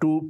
2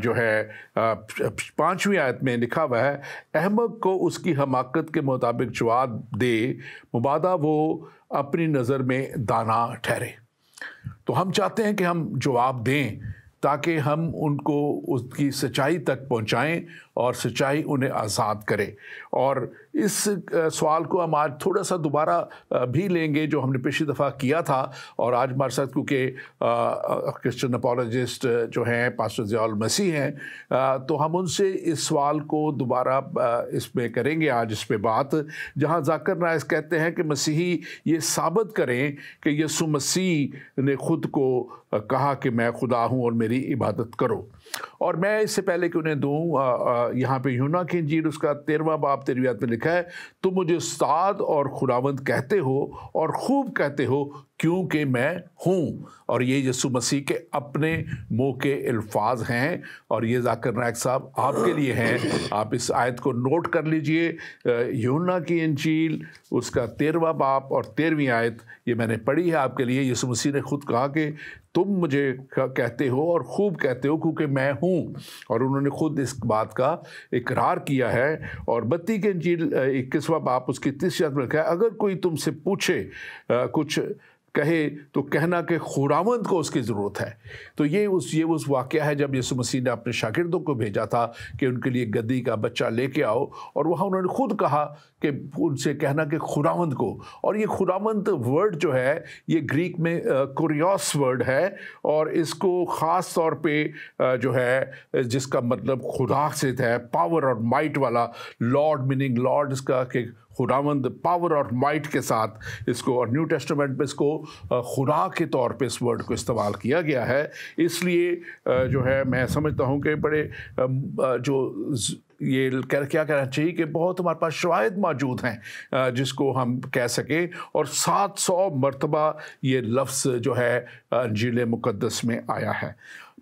جو ہے 5ویں آیت میں لکھا ہوا ہے، احمق کو اس کی حماقت کے مطابق جواب دے، مبادا وہ اپنی نظر میں دانا ٹھہرے۔ تو ہم چاہتے ہیں کہ ہم جواب دیں تاکہ ہم ان کو اس کی سچائی تک پہنچائیں اور سچائی انہیں آزاد کرے۔ اور اس سوال کو ہم آج تھوڑا سا دوبارہ بھی لیں گے جو ہم نے پچھلی دفعہ کیا تھا، اور آج ہمارے ساتھ کیونکہ کرسچن اپولوجسٹ جو ہیں پاسٹر ضیاء المسیح ہیں، تو ہم ان سے اس سوال کو دوبارہ اس میں کریں گے آج اس پہ بات، جہاں ذاکر نائس کہتے ہیں کہ مسیحی یہ ثابت کریں کہ یسوع مسیح نے خود کو کہا کہ میں خدا ہوں اور میری عبادت کرو۔ اور میں اس سے پہلے کہ انہیں دوں، یہاں پہ یوحنا کی انجیل اس کا 13واں باب 13ویں آیت میں لکھا ہے، تم مجھے استاد اور خداوند کہتے ہو اور خوب کہتے ہو کیونکہ میں ہوں۔ اور یہ یسوع مسیح کے اپنے منہ کے الفاظ ہیں، اور یہ ذاکر نائک صاحب آپ کے لیے ہیں۔ آپ اس آیت کو نوٹ کر لیجئے، یوحنا کی انجیل اس کا 13واں باب اور 13ویں آیت یہ میں نے پڑھی ہے آپ کے لیے۔ یسوع مسیح نے خود کہا کہ تم مجھے کہتے ہو اور خوب کہتے ہو کیونکہ میں ہوں، اور انہوں نے خود اس بات کا اقرار کیا ہے۔ اور متی کی انجیل 21واں باب اس کی 30 آیت میں لکھا ہے، اگر کوئی تم سے پوچھے کچھ کہے تو کہنا کہ خداوند کو اس کی ضرورت ہے۔ تو یہ اس واقعہ ہے جب یسوع مسیح نے اپنے شاگردوں کو بھیجا تھا کہ ان کے لیے گدی کا بچہ لے کے آؤ، اور وہاں انہوں نے خود کہا کہ ان سے کہنا کہ خداوند کو۔ اور یہ خداوند ورڈ جو ہے یہ گریک میں کوریوس ورڈ ہے، اور اس کو خاص طور پہ جو ہے جس کا مطلب خدا سے ہے، پاور اور مائٹ والا، لارڈ میننگ لارڈ، اس کا کہ خداوند پاور اور مائٹ کے ساتھ اس کو، اور نیو ٹیسٹمنٹ میں اس کو خدا کے طور پہ اس ورڈ کو استعمال کیا گیا ہے۔ اس لیے جو ہے میں سمجھتا ہوں کہ بڑے جو یہ کیا کہنا چاہیے کہ بہت ہمارے پاس شواہد موجود ہیں جس کو ہم کہہ سکیں، اور 700 مرتبہ یہ لفظ جو ہے انجیل مقدس میں آیا ہے۔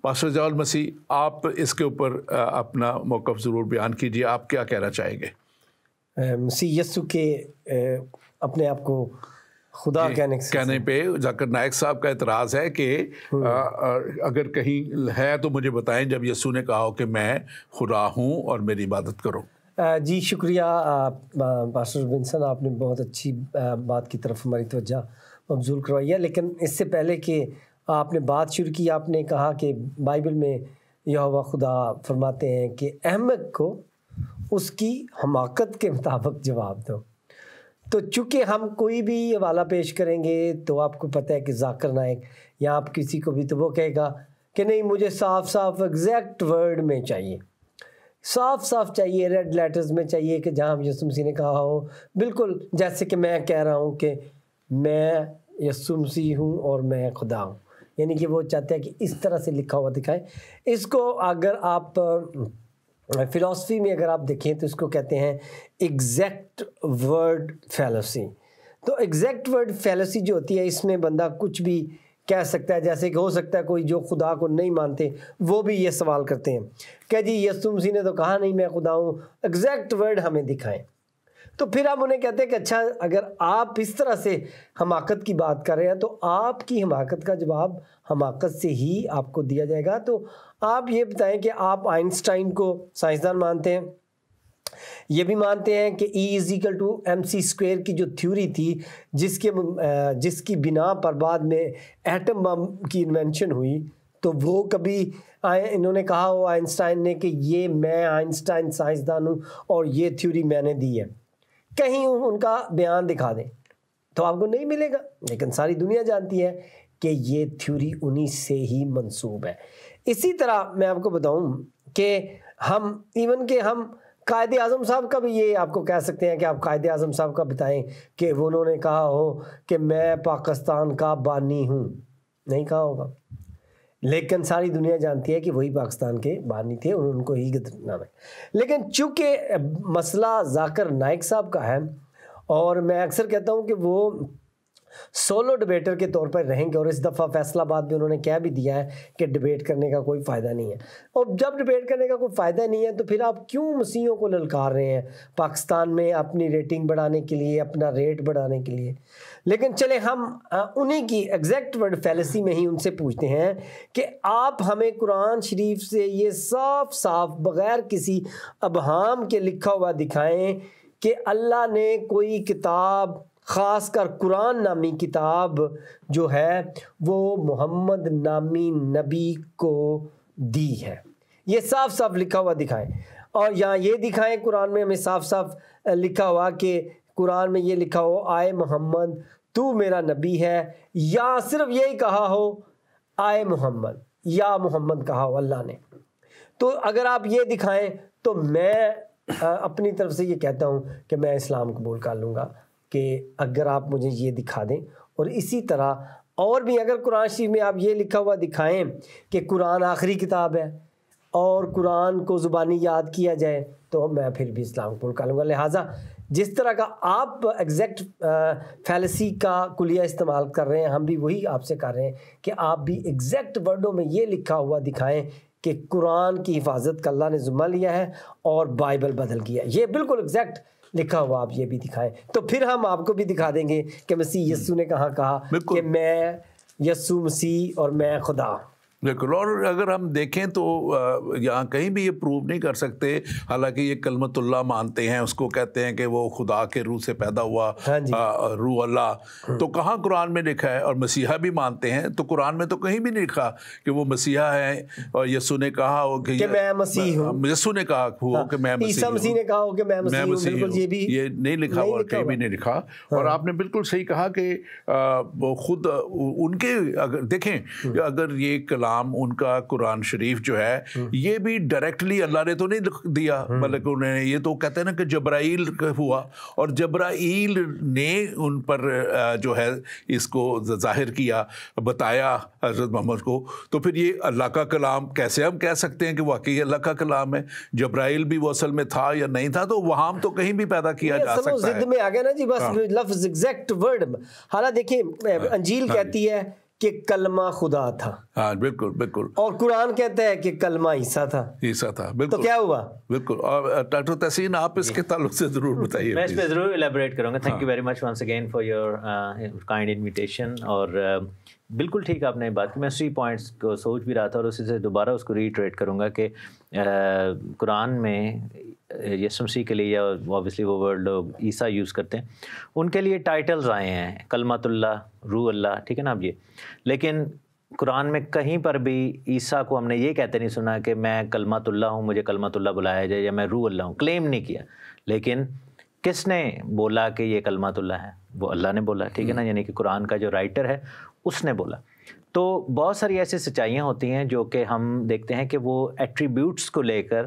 پاسٹر ضیاء المسیح، آپ اس کے اوپر اپنا موقف ضرور بیان کیجیے، آپ کیا کہنا چاہیں گے؟ مسیح یسوع کے اپنے آپ کو خدا کہنے پہ ذاکر نائک صاحب کا اعتراض ہے کہ اگر کہیں ہے تو مجھے بتائیں جب یسوع نے کہا کہ میں خدا ہوں اور میری عبادت کرو۔ جی شکریہ پاسٹر بنسن، آپ نے بہت اچھی بات کی طرف ہماری توجہ مبذول کروائی ہے۔ لیکن اس سے پہلے کہ آپ نے بات شروع کی، آپ نے کہا کہ بائبل میں یہوہ خدا فرماتے ہیں کہ احمق کو اس کی حماقت کے مطابق جواب دو۔ تو چونکہ ہم کوئی بھی حوالہ پیش کریں گے تو آپ کو پتہ ہے کہ ذاکر نائک یا آپ کسی کو بھی تو وہ کہے گا کہ نہیں مجھے صاف صاف ایگزیکٹ ورڈ میں چاہیے، صاف صاف چاہیے، ریڈ لیٹرز میں چاہیے، کہ جہاں یسوع مسیح نے کہا ہو، بالکل جیسے کہ میں کہہ رہا ہوں کہ میں یسوع مسیح ہوں اور میں خدا ہوں، یعنی کہ وہ چاہتے ہیں کہ اس طرح سے لکھا ہوا دکھائیں۔ اس کو اگر آپ فلاسفی میں اگر آپ دیکھیں تو اس کو کہتے ہیں ایگزیکٹ ورڈ فیلوسی۔ تو ایگزیکٹ ورڈ فیلوسی جو ہوتی ہے، اس میں بندہ کچھ بھی کہہ سکتا ہے، جیسے کہ ہو سکتا ہے کوئی جو خدا کو نہیں مانتے وہ بھی یہ سوال کرتے ہیں کہ جی یسوع مسیح نے تو کہا نہیں میں خدا ہوں، ایگزیکٹ ورڈ ہمیں دکھائیں۔ تو پھر ہم انہیں کہتے ہیں کہ اچھا اگر آپ اس طرح سے حماقت کی بات کر رہے ہیں تو آپ کی حماقت کا جواب حماقت سے ہی آپ کو دیا جائے گا۔ تو آپ یہ بتائیں کہ آپ آئنسٹائن کو سائنسدان مانتے ہیں، یہ بھی مانتے ہیں کہ E=mc² کی جو تھیوری تھی جس کی بنا پر بعد میں ایٹم بم کی انوینشن ہوئی، تو وہ کبھی انہوں نے کہا ہو آئنسٹائن نے کہ یہ میں آئنسٹائن سائنسدان ہوں اور یہ تھیوری میں نے دی ہے، کہیں ان کا بیان دکھا دیں تو آپ کو نہیں ملے گا۔ لیکن ساری دنیا جانتی ہے کہ یہ تھیوری انہی سے ہی منسوب ہے۔ اسی طرح میں آپ کو بتاؤں کہ ہم قائد اعظم صاحب کا بھی یہ آپ کو کہہ سکتے ہیں کہ آپ قائد اعظم صاحب کا بتائیں کہ انہوں نے کہا ہو کہ میں پاکستان کا بانی ہوں، نہیں کہا ہوگا، لیکن ساری دنیا جانتی ہے کہ وہی پاکستان کے بانی تھے، ان کو ہی نام ہے۔ لیکن چونکہ مسئلہ ذاکر نائک صاحب کا ہے، اور میں اکثر کہتا ہوں کہ وہ سولو ڈبیٹر کے طور پر رہیں گے، اور اس دفعہ فیصل آباد میں انہوں نے کہہ بھی دیا ہے کہ ڈبیٹ کرنے کا کوئی فائدہ نہیں ہے۔ اور جب ڈبیٹ کرنے کا کوئی فائدہ نہیں ہے تو پھر آپ کیوں مسیحیوں کو للکار رہے ہیں پاکستان میں اپنی ریٹنگ بڑھانے کے لیے، اپنا ریٹ بڑھانے کے لیے؟ لیکن چلے ہم انہی کی ایگزیکٹ ورڈ فیلسی میں ہی ان سے پوچھتے ہیں کہ آپ ہمیں قرآن شریف سے یہ صاف صاف بغیر کسی ابہام کے لکھا ہوا دکھائیں کہ اللہ نے کوئی کتاب، خاص کر قرآن نامی کتاب جو ہے وہ محمد نامی نبی کو دی ہے۔ یہ صاف صاف لکھا ہوا دکھائیں، اور یہاں یہ دکھائیں قرآن میں ہمیں صاف صاف لکھا ہوا کہ قرآن میں یہ لکھا ہو آئے محمد تو میرا نبی ہے، یا صرف یہی کہا ہو آئے محمد یا محمد کہا ہو اللہ نے۔ تو اگر آپ یہ دکھائیں تو میں اپنی طرف سے یہ کہتا ہوں کہ میں اسلام قبول کر لوں گا، کہ اگر آپ مجھے یہ دکھا دیں۔ اور اسی طرح اور بھی اگر قرآن شریف میں آپ یہ لکھا ہوا دکھائیں کہ قرآن آخری کتاب ہے اور قرآن کو زبانی یاد کیا جائے تو میں پھر بھی اسلام قبول کر لوں گا۔ لہٰذا جس طرح کا آپ ایگزیکٹ فیلسی کا کلیہ استعمال کر رہے ہیں، ہم بھی وہی آپ سے کر رہے ہیں کہ آپ بھی ایگزیکٹ ورڈوں میں یہ لکھا ہوا دکھائیں کہ قرآن کی حفاظت کا اللہ نے ذمہ لیا ہے اور بائبل بدل کیا۔ یہ بالکل ایگزیکٹ لکھا ہوا آپ یہ بھی دکھائیں، تو پھر ہم آپ کو بھی دکھا دیں گے کہ مسیح یسوع نے کہا کہ میں یسوع مسیح اور میں خدا۔ بالکل، اور اگر ہم دیکھیں تو یہاں کہیں بھی یہ پروو نہیں کر سکتے، حالانکہ یہ کلمت اللہ مانتے ہیں، اس کو کہتے ہیں کہ وہ خدا کے روح سے پیدا ہوا روح اللہ، تو کہاں قرآن میں لکھا ہے؟ اور مسیحا بھی مانتے ہیں، تو قرآن میں تو کہیں بھی نہیں لکھا کہ وہ مسیحا ہے اور یسوع نے کہا ہو کہ میں مسیح ہوں، یسوع نے کہا ہو کہ میں عیسیٰ مسیح نے کہا ہو کہ میں مسیح ہوں، بالکل یہ بھی یہ نہیں لکھا ہوا، کہیں بھی نہیں لکھا۔ اور آپ نے بالکل صحیح کہا کہ وہ خود ان کے اگر دیکھیں، اگر یہ کلام ان کا قرآن شریف جو ہے یہ بھی ڈائریکٹلی اللہ نے تو نہیں دیا، بلکہ انہوں نے یہ تو کہتے ہیں نا کہ جبرائیل ہوا، اور جبرائیل نے ان پر جو ہے اس کو ظاہر کیا، بتایا حضرت محمد کو۔ تو پھر یہ اللہ کا کلام کیسے ہم کہہ سکتے ہیں کہ واقعی اللہ کا کلام ہے؟ جبرائیل بھی وہ اصل میں تھا یا نہیں تھا، تو وہاں تو کہیں بھی پیدا کیا جا سکتا ہے۔ ضد میں آ گیا نا جی، بس لفظ ایگزیکٹ ورڈ۔ حالانکہ دیکھیں انجیل کہتی ہے کہ کلمہ خدا تھا، ہاں بالکل بالکل، اور قرآن کہتا ہے کہ کلمہ عیسیٰ تھا، بالکل۔ تو کیا ہوا؟ بالکل۔ اور ڈاکٹر تحسین آپ اس کے تعلق سے ضرور بتائیے۔ میں اس پہ ضرور الیبوریٹ کروں گا۔ Thank you very much once again for your kind invitation. اور بالکل ٹھیک آپ نے بات کی، میں اسی پوائنٹس کو سوچ بھی رہا تھا، اور اسی سے دوبارہ اس کو ریٹریٹ کروں گا کہ قرآن میں یسوع مسیح کے لیے، یا اوبیسلی وہ ورڈ لوگ عیسیٰ یوز کرتے ہیں، ان کے لیے ٹائٹلز آئے ہیں، کلمت اللہ، روح اللہ، ٹھیک ہے نا اب یہ، لیکن قرآن میں کہیں پر بھی عیسیٰ کو ہم نے یہ کہتے نہیں سنا کہ میں کلمت اللہ ہوں، مجھے کلمت اللہ بلایا جائے، یا میں روح اللہ ہوں، کلیم نہیں کیا۔ لیکن کس نے بولا کہ یہ کلمت اللہ ہے؟ وہ اللہ نے بولا، ٹھیک ہے نا، یعنی کہ قرآن کا جو رائٹر ہے اس نے بولا۔ تو بہت ساری ایسی سچائیاں ہوتی ہیں جو کہ ہم دیکھتے ہیں کہ وہ ایٹریبیوٹس کو لے کر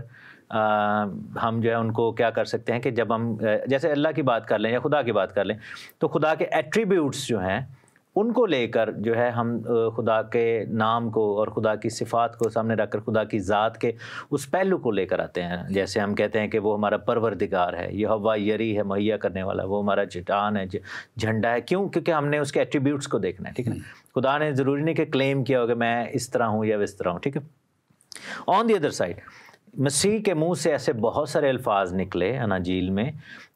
ہم جو ہے ان کو کیا کر سکتے ہیں کہ جب ہم جیسے اللہ کی بات کر لیں یا خدا کی بات کر لیں، تو خدا کے ایٹریبیوٹس جو ہیں ان کو لے کر جو ہے ہم خدا کے نام کو اور خدا کی صفات کو سامنے رکھ کر خدا کی ذات کے اس پہلو کو لے کر آتے ہیں۔ جیسے ہم کہتے ہیں کہ وہ ہمارا پروردگار ہے، یہوہ یری ہے، مہیا کرنے والا، وہ ہمارا چٹان ہے، جھنڈا ہے۔ کیوں؟ کیونکہ ہم نے اس کے ایٹریبیوٹس کو دیکھنا ہے، ٹھیک ہے نا۔ خدا نے ضروری نہیں کہ کلیم کیا ہو کہ میں اس طرح ہوں یا اس طرح ہوں، ٹھیک ہے۔ آن دی ادر سائڈ مسیح کے منہ سے ایسے بہت سارے الفاظ نکلے اناجیل میں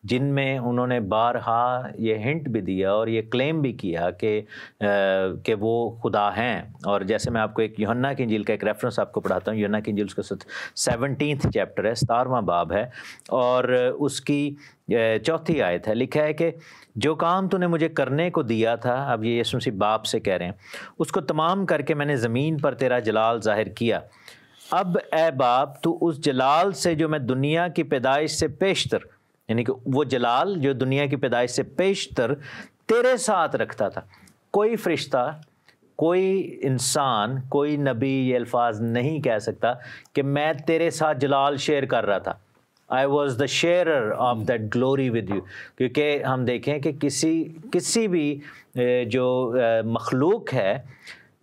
جن میں انہوں نے بارہا یہ ہنٹ بھی دیا اور یہ کلیم بھی کیا کہ وہ خدا ہیں۔ اور جیسے میں آپ کو ایک یوحنا کی انجیل کا ایک ریفرنس آپ کو پڑھاتا ہوں، یوحنا کی انجیل اس کا 17 چیپٹر ہے، 17واں باب ہے، اور اس کی 4 آیت ہے، لکھا ہے کہ جو کام تو نے مجھے کرنے کو دیا تھا، اب یہ یسوع مسیح باپ سے کہہ رہے ہیں، اس کو تمام کر کے میں نے زمین پر تیرا جلال ظاہر کیا۔ اب اے باپ تو اس جلال سے جو میں دنیا کی پیدائش سے پیشتر، یعنی کہ وہ جلال جو دنیا کی پیدائش سے پیشتر تیرے ساتھ رکھتا تھا۔ کوئی فرشتہ، کوئی انسان، کوئی نبی یہ الفاظ نہیں کہہ سکتا کہ میں تیرے ساتھ جلال شیئر کر رہا تھا، I was the sharer of that glory with you۔ کیونکہ ہم دیکھیں کہ کسی بھی جو مخلوق ہے،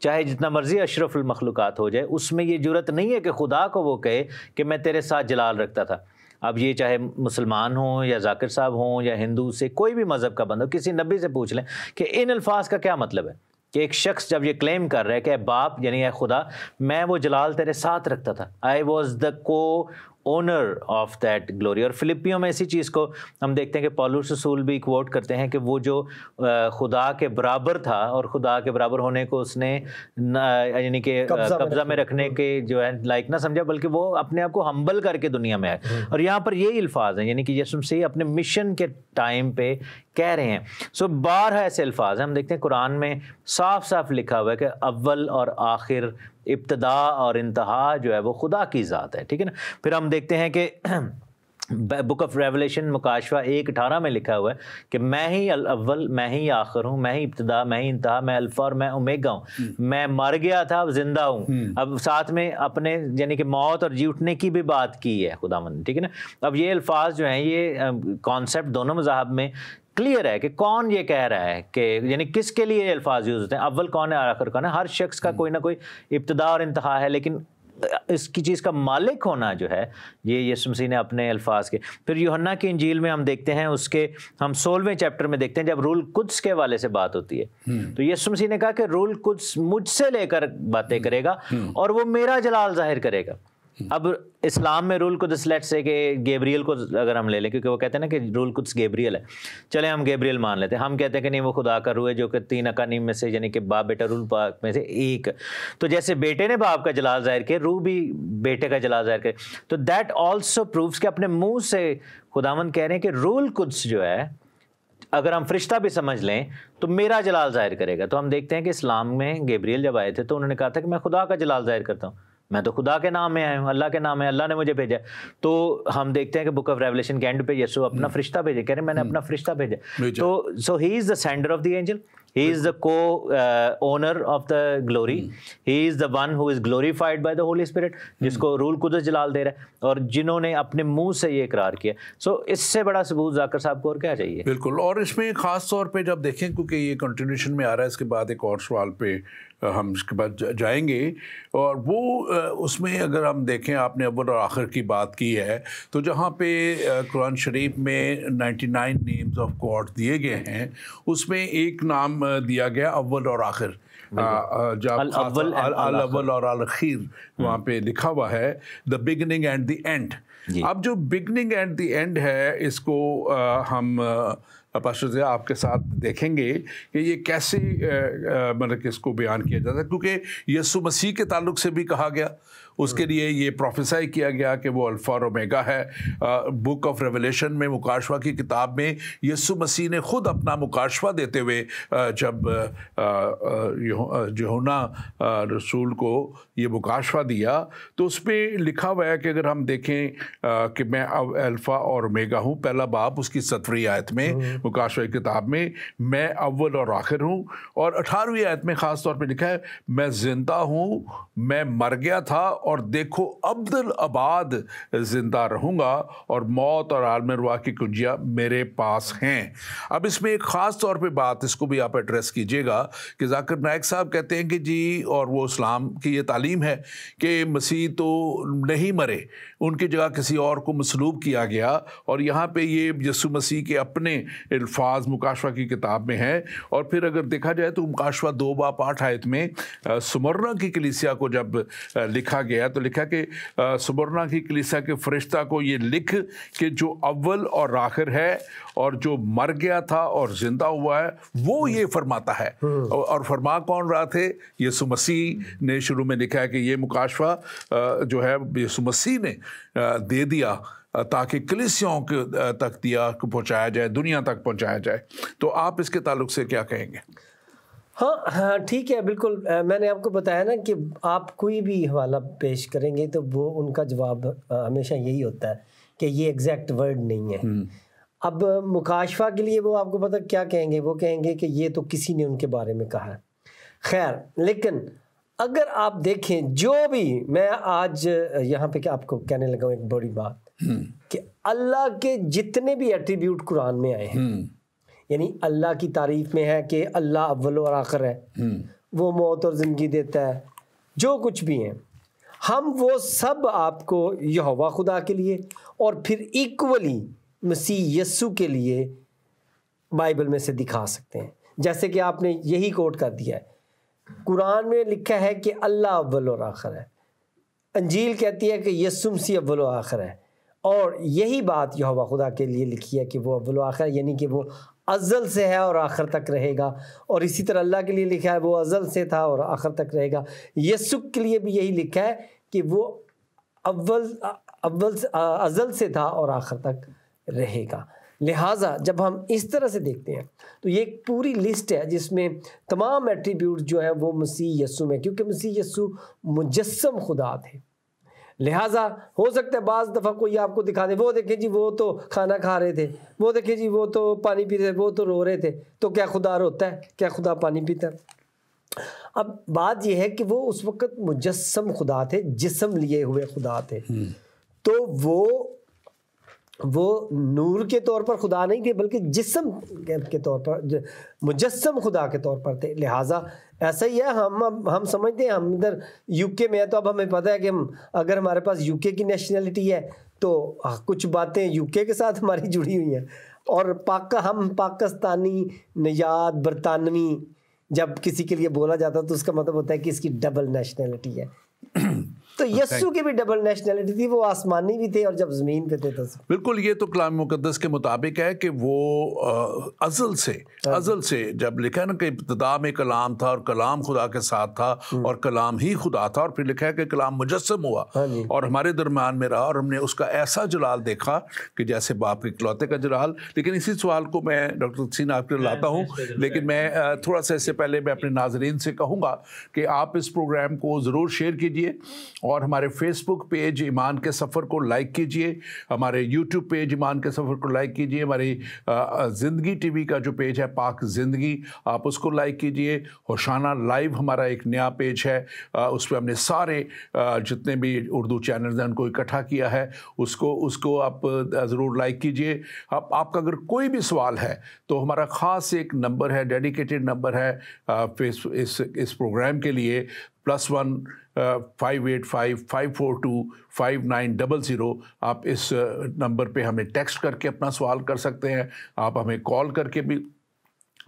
چاہے جتنا مرضی اشرف المخلوقات ہو جائے، اس میں یہ جرت نہیں ہے کہ خدا کو وہ کہے کہ میں تیرے ساتھ جلال رکھتا تھا۔ اب یہ چاہے مسلمان ہوں یا ذاکر صاحب ہوں یا ہندو سے کوئی بھی مذہب کا بندہ ہو، کسی نبی سے پوچھ لیں کہ ان الفاظ کا کیا مطلب ہے، کہ ایک شخص جب یہ کلیم کر رہا ہے کہ اے باپ یعنی اے خدا میں وہ جلال تیرے ساتھ رکھتا تھا، I was the co-owner of that glory. اور فلپیوں میں اسی چیز کو ہم دیکھتے ہیں کہ پولس رسول بھی کوٹ کرتے ہیں کہ وہ جو خدا کے برابر تھا اور خدا کے برابر ہونے کو اس نے یعنی کہ قبضہ میں رکھنے کے جو ہے لائق نہ سمجھا، بلکہ وہ اپنے آپ کو ہمبل کر کے دنیا میں آئے. اور یہاں پر یہی الفاظ ہیں یعنی کہ یسوع مسیح اپنے مشن کے ٹائم پہ کہہ رہے ہیں. سو بارہا ایسے الفاظ ہیں، ہم دیکھتے ہیں قرآن میں صاف صاف لکھا ہوا ہے کہ اول اور آخر، ابتدا اور انتہا جو ہے وہ خدا کی ذات ہے. ٹھیک ہے نا. پھر ہم دیکھتے ہیں کہ بک آف ریولیشن مکاشفہ 1:18 میں لکھا ہوا ہے کہ میں ہی الاول، میں ہی آخر ہوں، میں ہی ابتدا، میں ہی انتہا، میں الفا اور میں اومیگا ہوں. میں مر گیا تھا اب زندہ ہوں. اب ساتھ میں اپنے یعنی کہ موت اور جی اٹھنے کی بھی بات کی ہے خداوند. ٹھیک ہے نا. اب یہ الفاظ جو ہیں یہ کانسیپٹ دونوں مذاہب میں کلیئر ہے کہ کون یہ کہہ رہا ہے کہ یعنی کس کے لیے یہ الفاظ یوز ہوتے ہیں. اول کون ہے اور آخر کون ہے. ہر شخص کا کوئی نہ کوئی ابتدا اور انتہا ہے، لیکن اس کی چیز کا مالک ہونا جو ہے یہ یسوع مسیح نے اپنے الفاظ کے. پھر یوحنا کی انجیل میں ہم دیکھتے ہیں اس کے ہم 16ویں چیپٹر میں دیکھتے ہیں جب روح القدس کے حوالے سے بات ہوتی ہے تو یسوع مسیح نے کہا کہ روح القدس مجھ سے لے کر باتیں کرے گا اور وہ میرا جلال ظاہر کرے گا. اب اسلام میں روح القدس لیٹ سے کہ گیبریل کو اگر ہم لے لیں، کیونکہ وہ کہتے ہیں نا کہ روح القدس گیبریل ہے، چلیں ہم گیبریل مان لیتے ہیں. ہم کہتے ہیں کہ نہیں وہ خدا کا روح ہے جو کہ 3 اقانیم میں سے یعنی کہ باپ بیٹا روح پاک میں سے ایک. تو جیسے بیٹے نے باپ کا جلال ظاہر کیا، روح بھی بیٹے کا جلال ظاہر کرے. تو دیٹ آلسو پروفز کہ اپنے منہ سے خداوند کہہ رہے ہیں کہ روح القدس جو ہے اگر ہم فرشتہ بھی سمجھ لیں تو میرا جلال ظاہر کرے گا. تو ہم دیکھتے ہیں کہ اسلام میں گیبریل جب آئے تھے تو انہوں نے کہا تھا کہ میں خدا کا جلال ظاہر کرتا ہوں، میں تو خدا کے نام میں آیا ہوں، اللہ کے نام ہے، اللہ نے مجھے بھیجا. تو ہم دیکھتے ہیں کہ بک آف ریولیشن کے اینڈ پہ یسوع اپنا فرشتہ بھیجے، کہہ رہے ہیں میں نے اپنا فرشتہ بھیجا. تو so he is the sender of the angel, he is the co-owner of the glory, he is the one who is glorified by the Holy Spirit, جس کو روح القدس جلال دے رہا ہے اور جنہوں نے اپنے منہ سے یہ اقرار کیا. سو اس سے بڑا ثبوت ذاکر صاحب کو اور کیا چاہیے. بالکل. اور اس میں خاص طور پہ جب دیکھیں کیونکہ یہ کنٹینیوشن میں آ رہا ہے، اس کے بعد ایک اور سوال پہ ہم اس کے بعد جائیں گے، اور وہ اس میں اگر ہم دیکھیں آپ نے اول اور آخر کی بات کی ہے تو جہاں پہ قرآن شریف میں 99 نیمز آف گاڈ دیے گئے ہیں اس میں ایک نام دیا گیا اول اور آخر، جب الاول اور الاخیر وہاں پہ لکھا ہوا ہے the beginning and the end. اب جو بگننگ اینڈ دی اینڈ ہے اس کو ہم پاسٹر زیا آپ کے ساتھ دیکھیں گے کہ یہ کیسے مطلب کہ اس کو بیان کیا جاتا ہے، کیونکہ یسوع مسیح کے تعلق سے بھی کہا گیا، اس کے لیے یہ پروفیسائی کیا گیا کہ وہ الفا اور اومیگا ہے. بک آف ریولیشن میں مکاشفہ کی کتاب میں یسوع مسیح نے خود اپنا مکاشفہ دیتے ہوئے جب یوحنا رسول کو یہ مکاشفہ دیا تو اس پہ لکھا ہوا ہے کہ اگر ہم دیکھیں کہ میں الفا اور اومیگا ہوں، پہلا باب اس کی 7ویں آیت میں مکاشفہ کی کتاب میں اول اور آخر ہوں. اور 18ویں آیت میں خاص طور پہ لکھا ہے میں زندہ ہوں، میں مر گیا تھا اور دیکھو ابدالآباد زندہ رہوں گا اور موت اور عالم ارواح کی کنجیاں میرے پاس ہیں. اب اس میں ایک خاص طور پہ بات اس کو بھی آپ ایڈریس کیجئے گا کہ ذاکر نائک صاحب کہتے ہیں کہ جی، اور وہ اسلام کی یہ تعلیم ہے کہ مسیح تو نہیں مرے، ان کی جگہ کسی اور کو مصلوب کیا گیا. اور یہاں پہ یہ یسوع مسیح کے اپنے الفاظ مکاشفہ کی کتاب میں ہیں. اور پھر اگر دیکھا جائے تو مکاشفہ 2:8 آیت میں سمرنا کی کلیسیا کو جب لکھا گیا تو لکھا کہ سمرنا کی کلیسیا کے فرشتہ کو یہ لکھ کہ جو اول اور آخر ہے اور جو مر گیا تھا اور زندہ ہوا ہے وہ یہ فرماتا ہے. اور فرما کون رہا تھے؟ یسوع مسیح نے شروع میں لکھا ہے کہ یہ مکاشفہ جو ہے یسوع مسیح نے دے دیا تاکہ کلیسیوں کے تک دیا پہنچایا جائے، دنیا تک پہنچایا جائے. تو آپ اس کے تعلق سے کیا کہیں گے؟ ہاں ٹھیک ہے، بالکل. میں نے آپ کو بتایا نا کہ آپ کوئی بھی حوالہ پیش کریں گے تو وہ ان کا جواب ہمیشہ یہی ہوتا ہے کہ یہ ایگزیکٹ ورڈ نہیں ہے. اب مکاشفہ کے لیے وہ آپ کو پتہ کیا کہیں گے، وہ کہیں گے کہ یہ تو کسی نے ان کے بارے میں کہا ہے. خیر، لیکن اگر آپ دیکھیں جو بھی میں آج یہاں پہ آپ کو کہنے لگا ہوں ایک بڑی بات کہ اللہ کے جتنے بھی ایٹریبیوٹ قرآن میں آئے ہیں، یعنی اللہ کی تعریف میں ہے کہ اللہ اول اور آخر ہے، وہ موت اور زندگی دیتا ہے، جو کچھ بھی ہیں، ہم وہ سب آپ کو یہوہ خدا کے لیے اور پھر ایکولی مسیح یسوع کے لیے بائبل میں سے دکھا سکتے ہیں. جیسے کہ آپ نے یہی کوٹ کر دیا ہے, قرآن میں لکھا ہے کہ اللہ اول اور آخر ہے, انجیل کہتی ہے کہ یسوع مسیح اول و آخر ہے, اور یہی بات یہوہ خدا کے لیے لکھی ہے کہ وہ اول و آخر ہے, یعنی کہ وہ ازل سے ہے اور آخر تک رہے گا. اور اسی طرح اللہ کے لیے لکھا ہے وہ ازل سے تھا اور آخر تک رہے گا. یسوع کے لیے بھی یہی لکھا ہے کہ وہ ازل سے تھا اور آخر تک رہے گا. لہٰذا جب ہم اس طرح سے دیکھتے ہیں تو یہ ایک پوری لسٹ ہے جس میں تمام ایٹریبیوٹ جو ہے وہ مسیح یسوع میں, کیونکہ مسیح یسوع مجسم خدا تھے. لہٰذا ہو سکتا ہے بعض دفعہ کوئی آپ کو دکھا دے, وہ دیکھیں جی وہ تو کھانا کھا رہے تھے, وہ دیکھیں جی وہ تو پانی پی رہے تھے, وہ تو رو رہے تھے, تو کیا خدا روتا ہے؟ کیا خدا پانی پیتا ہے؟ اب بات یہ ہے کہ وہ اس وقت مجسم خدا تھے, جسم لیے ہوئے خدا تھے, تو وہ نور کے طور پر خدا نہیں تھے بلکہ جسم کے طور پر, مجسم خدا کے طور پر تھے. لہٰذا ایسا ہی ہے, ہم سمجھتے ہیں ہم ادھر یو کے میں ہیں, تو اب ہمیں پتہ ہے کہ اگر ہمارے پاس یو کے کی نیشنلٹی ہے تو کچھ باتیں یو کے ساتھ ہماری جڑی ہوئی ہیں, اور ہم پاکستانی نژاد برطانوی جب کسی کے لیے بولا جاتا تو اس کا مطلب ہوتا ہے کہ اس کی ڈبل نیشنلٹی ہے. تو یسوع کی بھی ڈبل نیشنلٹی تھی, وہ آسمانی بھی تھے اور جب زمین پہ تھے تو بالکل. یہ تو کلام مقدس کے مطابق ہے کہ وہ ازل سے جب لکھا ہے نا کہ ابتدا میں کلام تھا اور کلام خدا کے ساتھ تھا اور کلام ہی خدا تھا, اور پھر لکھا ہے کہ کلام مجسم ہوا اور ہمارے درمیان میں رہا, اور ہم نے اس کا ایسا جلال دیکھا کہ جیسے باپ کے اکلوتے کا جلال. لیکن اسی سوال کو میں ڈاکٹر تحسین آپ کے لاتا ہوں, لیکن میں تھوڑا سا اس سے پہلے میں اپنے ناظرین سے کہوں گا کہ آپ اس پروگرام کو ضرور شیئر کیجئے, اور ہمارے فیس بک پیج ایمان کے سفر کو لائک کیجئے, ہمارے یوٹیوب پیج ایمان کے سفر کو لائک کیجئے, ہماری زندگی ٹی وی کا جو پیج ہے پاک زندگی, آپ اس کو لائک کیجئے. ہوشانہ لائیو ہمارا ایک نیا پیج ہے, اس پہ ہم نے سارے جتنے بھی اردو چینلز ہیں ان کو اکٹھا کیا ہے, اس کو آپ ضرور لائک کیجئے. آپ کا اگر کوئی بھی سوال ہے تو ہمارا خاص ایک نمبر ہے, ڈیڈیکیٹڈ نمبر ہے اس پروگرام کے لیے, +1 585 542 5900. آپ اس نمبر پہ ہمیں ٹیکسٹ کر کے اپنا سوال کر سکتے ہیں, آپ ہمیں کال کر کے بھی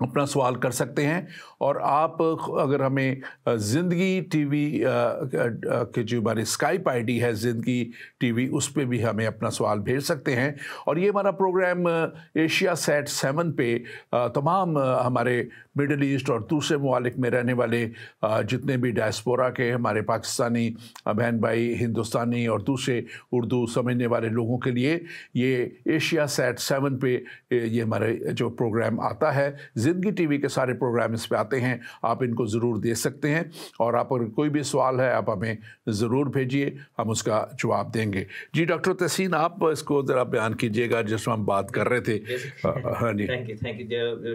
اپنا سوال کر سکتے ہیں, اور آپ اگر ہمیں زندگی ٹی وی کے جو ہماری اسکائپ آئی ڈی ہے زندگی ٹی وی, اس پہ بھی ہمیں اپنا سوال بھیج سکتے ہیں. اور یہ ہمارا پروگرام ایشیا سیٹ 7 پہ تمام ہمارے مڈل ایسٹ اور دوسرے ممالک میں رہنے والے جتنے بھی ڈائسپورا کے ہمارے پاکستانی بہن بھائی, ہندوستانی اور دوسرے اردو سمجھنے والے لوگوں کے لیے یہ ایشیا سیٹ 7 پہ یہ ہمارے جو پروگرام آتا ہے. زندگی ٹی وی کے سارے پروگرام اس پہ آتے ہیں, آپ ان کو ضرور دیکھ سکتے ہیں, اور آپ اگر کوئی بھی سوال ہے آپ ہمیں ضرور بھیجیے, ہم اس کا جواب دیں گے. جی ڈاکٹر تحسین, آپ اس کو ذرا بیان کیجیے گا جس میں ہم بات کر رہے تھے. ہاں جی, تھینک یو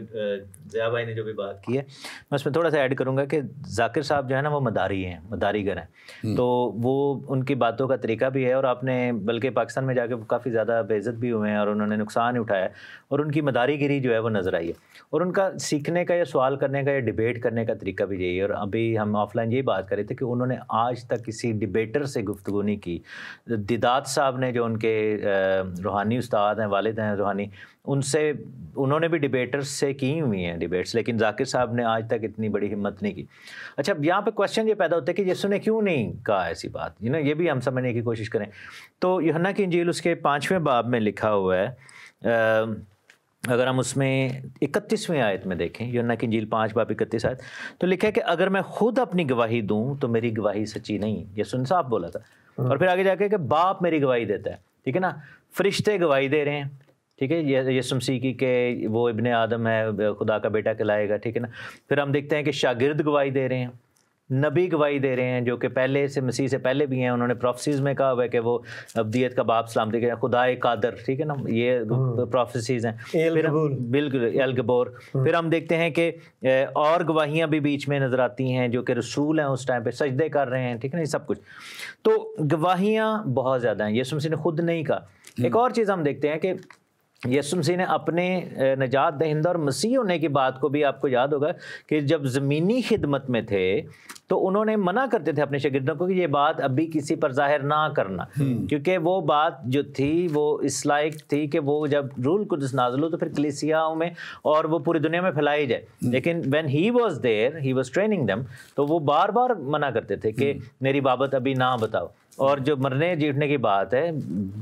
ضیاء بھائی نے جو بھی بات کی ہے, میں اس میں تھوڑا سا ایڈ کروں گا کہ ذاکر صاحب جو ہے نا وہ مداری ہیں, مداری گر ہیں, تو وہ ان کی باتوں کا طریقہ بھی ہے, اور آپ نے بلکہ پاکستان میں جا کے کافی زیادہ بے عزت بھی ہوئے ہیں اور انہوں نے نقصان اٹھایا, اور ان کی مداری گری جو ہے وہ نظر آئی ہے, اور ان کا سیکھنے کا یا سوال کرنے کا یا ڈیبیٹ کرنے کا طریقہ بھی یہی ہے. اور ابھی ہم آف لائن یہی بات کر رہے تھے کہ انہوں نے آج تک کسی ڈیبیٹر سے گفتگو نہیں کی. دیدات صاحب نے جو ان کے روحانی استاد ہیں, والد ہیں روحانی, انہوں نے بھی ڈیبیٹرز سے کی ہوئی ہیں ڈیبیٹس, لیکن ذاکر صاحب نے آج تک اتنی بڑی ہمت نہیں کی. اچھا, یہاں پہ کوشچن یہ پیدا ہوتا ہے کہ یسوع نے کیوں نہیں کہا ایسی بات, یہ بھی ہم سمجھنے کی کوشش کریں. تو یوحنا کی انجیل اس کے 5ویں باب میں لکھا ہوا ہے, اگر ہم اس میں 31ویں آیت میں دیکھیں, یوحنا کی انجیل 5 باب 31 آیت, تو لکھا ہے کہ اگر میں خود اپنی گواہی دوں تو میری گواہی سچی نہیں. یسوع نے صاحب بولا تھا. اور پھر آگے جا کے کہ باپ میری گواہی دیتا ہے, ٹھیک ہے نا, فرشتے گواہی دے رہے ہیں, ٹھیک ہے, یسوع مسیح کی کہ وہ ابن آدم ہے, خدا کا بیٹا کہلائے گا, ٹھیک ہے نا. پھر ہم دیکھتے ہیں کہ شاگرد گواہی دے رہے ہیں, نبی گواہی دے رہے ہیں جو کہ پہلے سے مسیح سے پہلے بھی ہیں, انہوں نے پروفیسیز میں کہا ہوا ہے کہ وہ ابدیت کا باپ سلامتی کے خدا قادر, ٹھیک ہے نا, یہ پروفیسیز ہیں. بالکل الگبور. پھر ہم دیکھتے ہیں کہ اور گواہیاں بھی بیچ میں نظر آتی ہیں جو کہ رسول ہیں اس ٹائم پہ سجدے کر رہے ہیں, ٹھیک ہے نا, یہ سب کچھ. تو گواہیاں بہت زیادہ ہیں, یسوع مسیح نے خود نہیں کہا. ایک اور چیز ہم دیکھتے ہیں کہ یسوع مسیح نے اپنے نجات دہندہ اور مسیح ہونے کی بات کو بھی آپ کو یاد ہوگا کہ جب زمینی خدمت میں تھے تو انہوں نے منع کرتے تھے اپنے شاگردوں کو کہ یہ بات ابھی کسی پر ظاہر نہ کرنا، کیونکہ وہ بات جو تھی وہ اس لائق تھی کہ وہ جب روح القدس نازل ہو تو پھر کلیسیاؤں میں اور وہ پوری دنیا میں پھیلائی جائے. لیکن when he was there, he was training them، تو وہ بار بار منع کرتے تھے کہ میری بابت ابھی نہ بتاؤ. اور جو مرنے جیٹنے کی بات ہے،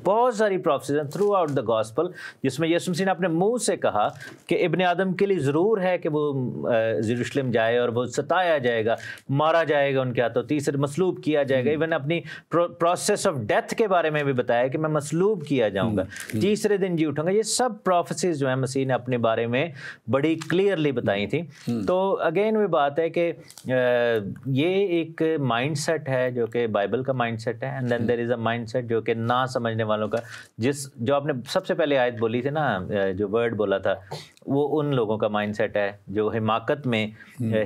بہت ساری پروفیسیز ہیں تھرو آؤٹ دا گاسپل جس میں یسوع مسیح نے اپنے منہ سے کہا کہ ابن آدم کے لیے ضرور ہے کہ وہ یروشلم جائے اور وہ ستایا جائے گا، مارا جائے گا ان کے ہاتھوں، تیسرے مصلوب کیا جائے گا. ایون اپنی پروسیس آف ڈیتھ کے بارے میں بھی بتایا کہ میں مصلوب کیا جاؤں گا، تیسرے دن جی اٹھوں گا. یہ سب پروفیسیز جو ہیں مسیح نے اپنے بارے میں بڑی کلیئرلی بتائی تھیں. تو اگین وہ بات ہے کہ یہ ایک مائنڈ سیٹ ہے جو کہ بائبل کا مائنڈ سیٹ ہے، and then there is a mindset جو کہ نہ سمجھنے والوں کا، جو آپ نے سب سے پہلے آیت بولی تھی نا، جو ورڈ بولا تھا، وہ ان لوگوں کا مائنڈ سیٹ ہے جو حماقت میں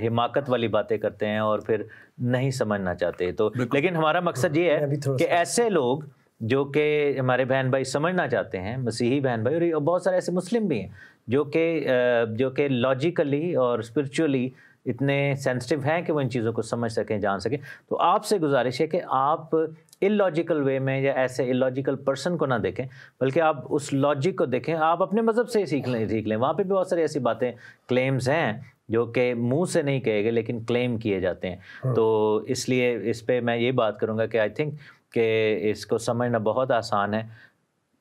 حماقت والی باتیں کرتے ہیں اور پھر نہیں سمجھنا چاہتے. تو لیکن ہمارا مقصد یہ ہے کہ ایسے لوگ جو کہ ہمارے بہن بھائی سمجھنا چاہتے ہیں، مسیحی بہن بھائی، اور بہت سارے ایسے مسلم بھی ہیں جو کہ لاجیکلی اور اسپرچولی اتنے سینسٹیو ہیں کہ وہ ان چیزوں کو سمجھ سکیں، جان سکیں. تو آپ سے گزارش ہے کہ آپ اللاجیکل وے میں یا ایسے اللاجیکل پرسن کو نہ دیکھیں، بلکہ آپ اس لاجک کو دیکھیں. آپ اپنے مذہب سے سیکھ لیں. وہاں پہ بھی بہت ساری ایسی باتیں، کلیمز ہیں جو کہ منہ سے نہیں کہے گئے لیکن کلیم کیے جاتے ہیں. تو اس لیے اس پہ میں یہ بات کروں گا کہ آئی تھنک کہ اس کو سمجھنا بہت آسان ہے.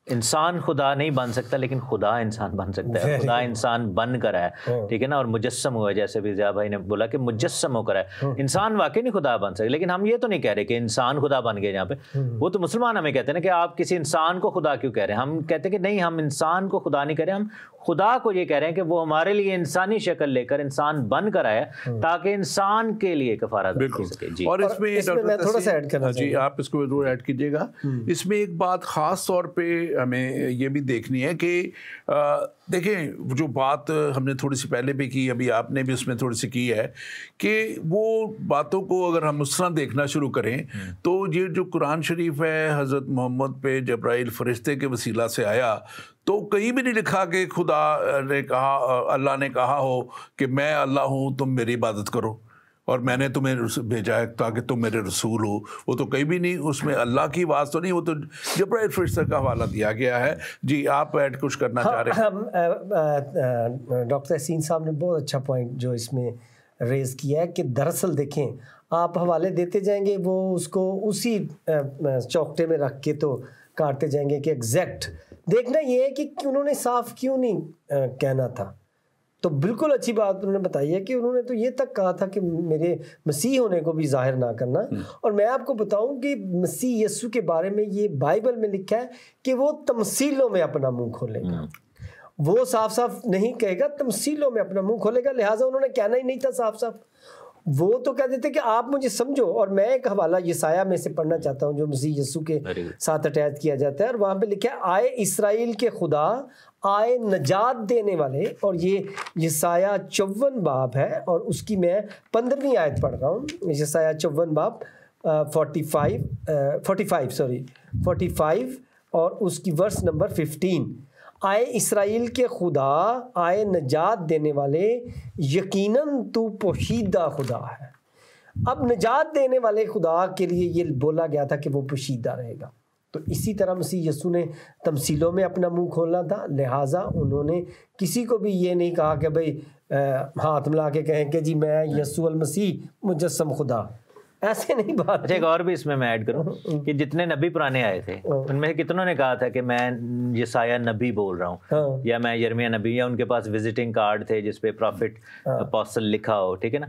انسان خدا نہیں بن سکتا لیکن خدا انسان بن سکتا ہے. خدا انسان بن کر ہے، ٹھیک ہے نا، اور مجسم ہوا ہے، جیسے بھی ضیاء بھائی نے بولا کہ مجسم ہو کر ہے. انسان واقعی نہیں خدا بن سکتا، لیکن ہم یہ تو نہیں کہہ رہے کہ انسان خدا بن گئے. یہاں پہ وہ تو مسلمان ہمیں کہتے ہیں نا کہ آپ کسی انسان کو خدا کیوں کہہ رہے ہیں. ہم کہتے ہیں کہ نہیں، ہم انسان کو خدا نہیں کہہ رہے، ہم خدا کو یہ کہہ رہے ہیں کہ وہ ہمارے لیے انسانی شکل لے کر انسان بن کر آیا تاکہ انسان کے لیے کفارہ ادا کر سکے. جی، اور اس میں تھوڑا سا ایڈ کرنا، جی آپ اس کو ضرور ایڈ کیجیے گا. اس میں ایک بات خاص طور پہ ہمیں یہ بھی دیکھنی ہے کہ دیکھیں، جو بات ہم نے تھوڑی سی پہلے بھی کی، ابھی آپ نے بھی اس میں تھوڑی سی کی ہے کہ وہ باتوں کو اگر ہم اس طرح دیکھنا شروع کریں تو یہ جو قرآن شریف ہے حضرت محمد پہ جبرائیل فرشتے کے وسیلہ سے آیا، تو کہیں بھی نہیں لکھا کہ خدا نے کہا، اللہ نے کہا ہو کہ میں اللہ ہوں، تم میری عبادت کرو اور میں نے تمہیں بھیجا ہے تاکہ تم میرے رسول ہو. وہ تو کہیں بھی نہیں، اس میں اللہ کی آواز تو نہیں، وہ تو جبرائیل فرشتے کا حوالہ دیا گیا ہے. جی آپ ایڈ کچھ کرنا چاہ رہے ہیں؟ ڈاکٹر حسین صاحب نے بہت اچھا پوائنٹ جو اس میں ریز کیا ہے کہ دراصل دیکھیں، آپ حوالے دیتے جائیں گے، وہ اس کو اسی چوکٹے میں رکھ کے تو کاٹتے جائیں گے کہ ایگزیکٹ. دیکھنا یہ ہے کہ انہوں نے صاف کیوں نہیں کہنا تھا. تو بالکل اچھی بات انہوں نے بتائی ہے کہ انہوں نے تو یہ تک کہا تھا کہ میرے مسیح ہونے کو بھی ظاہر نہ کرنا. اور میں آپ کو بتاؤں کہ مسیح یسوع کے بارے میں یہ بائبل میں لکھا ہے کہ وہ تمثیلوں میں اپنا منہ کھولے گا. وہ صاف صاف نہیں کہے گا، تمثیلوں میں اپنا منہ کھولے گا. لہٰذا انہوں نے کہنا ہی نہیں تھا صاف صاف. وہ تو کہہ دیتے کہ آپ مجھے سمجھو. اور میں ایک حوالہ یسایہ میں سے پڑھنا چاہتا ہوں جو مسیح یسوع کے ساتھ اٹیچ کیا جاتا ہے، اور وہاں پہ لکھا ہے آئے اسرائیل کے خدا، آئے نجات دینے والے. اور یہ یسایہ 54 باب ہے اور اس کی میں 15ویں آیت پڑھ رہا ہوں. یسایہ 54 باب 45 اور اس کی ورس نمبر 15. آئے اسرائیل کے خدا، آئے نجات دینے والے، یقیناً تو پوشیدہ خدا ہے. اب نجات دینے والے خدا کے لیے یہ بولا گیا تھا کہ وہ پوشیدہ رہے گا. تو اسی طرح مسیح یسوع نے تمثیلوں میں اپنا منہ کھولنا تھا. لہٰذا انہوں نے کسی کو بھی یہ نہیں کہا کہ بھئی ہاتھ ملا کے کہیں کہ جی میں یسوع المسیح مجسم خدا. ایسے نہیں بات. اچھا، ایک اور بھی اس میں ایڈ کروں کہ جتنے نبی پرانے آئے تھے ان میں کتنوں نے کہا تھا کہ میں یسایہ نبی بول رہا ہوں یا میں یرمیہ نبی، یا ان کے پاس وزٹنگ کارڈ تھے جس پہ پروفٹ اپوسٹل لکھا ہو، ٹھیک ہے نا.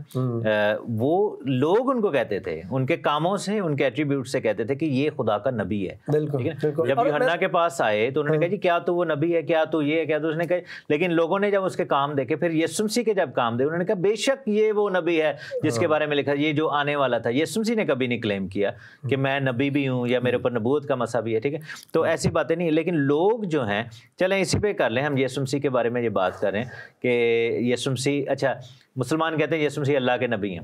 وہ لوگ ان کو کہتے تھے، ان کے کاموں سے، ان کے ایٹریبیوٹ سے کہتے تھے کہ یہ خدا کا نبی ہے. جب یوحنا کے پاس آئے تو انہوں نے کہا جی کیا تو وہ نبی ہے، کیا تو یہ ہے، کیا تو اس نے کہا. لیکن لوگوں نے جب اس کے کام دیکھے، پھر یسوع مسیح کے جب کام دیکھے، انہوں نے کہا بے شک یہ وہ نبی ہے جس کے بارے میں لکھا، یہ جو آنے والا تھا. یسوع مسیح نے کبھی نہیں کلیم کیا کہ میں نبی بھی ہوں یا میرے اوپر نبوت کا مسا بھی ہے، ٹھیک ہے. تو ایسی باتیں نہیں. لیکن لوگ جو ہیں، چلیں اسی پہ کر لیں، ہم یسوع مسیح کے بارے میں یہ بات کر رہے ہیں کہ یسوع مسیح، اچھا مسلمان کہتے ہیں یسوع مسیح اللہ کے نبی ہیں،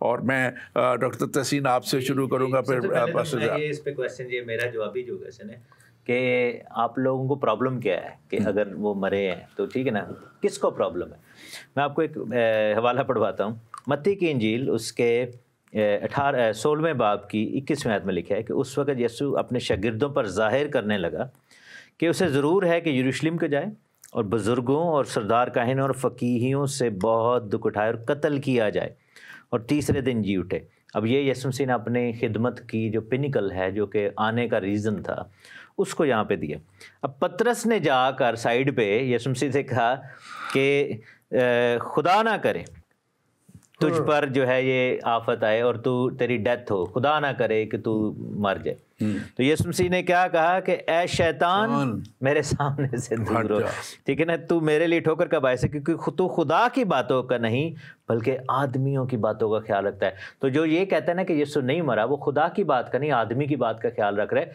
اور میں ڈاکٹر تحسین آپ سے شروع کروں گا. پھر اس پہ کویسچن, یہ میرا جوابی جو کویسچن ہے کہ آپ لوگوں کو پرابلم کیا ہے کہ اگر وہ مرے ہیں تو ٹھیک ہے نا, کس کو پرابلم ہے؟ میں آپ کو ایک حوالہ پڑھواتا ہوں. متی کی انجیل اس کے 16ویں باب کی 21ویں آیت میں لکھا ہے کہ اس وقت یسوع اپنے شاگردوں پر ظاہر کرنے لگا کہ اسے ضرور ہے کہ یروشلم کو جائے اور بزرگوں اور سردار کاہنوں اور فقیہیوں سے بہت دکھ اٹھائے اور قتل کیا جائے اور تیسرے دن جی اٹھے. اب یہ یسوع مسیح نے اپنے خدمت کی جو پنیکل ہے, جو کہ آنے کا ریزن تھا, اس کو یہاں پہ دیا. اب پترس نے جا کر سائیڈ پہ یسوع مسیح سے کہا کہ خدا نہ کرے تجھ پر جو ہے یہ آفت آئے اور تیری ڈیتھ ہو, خدا نہ کرے کہ تو مر جائے. تو یسوع مسیح نے کیا کہا کہ اے شیطان میرے سامنے سے دور ہو, ٹھیک ہے نا, تو میرے لیے ٹھوکر کا باعث ہے کیونکہ تو خدا کی باتوں کا نہیں بلکہ آدمیوں کی باتوں کا خیال رکھتا ہے. تو جو یہ کہتا ہے نا کہ یسوع نہیں مرا, وہ خدا کی بات کا نہیں آدمی کی بات کا خیال رکھ رہا ہے.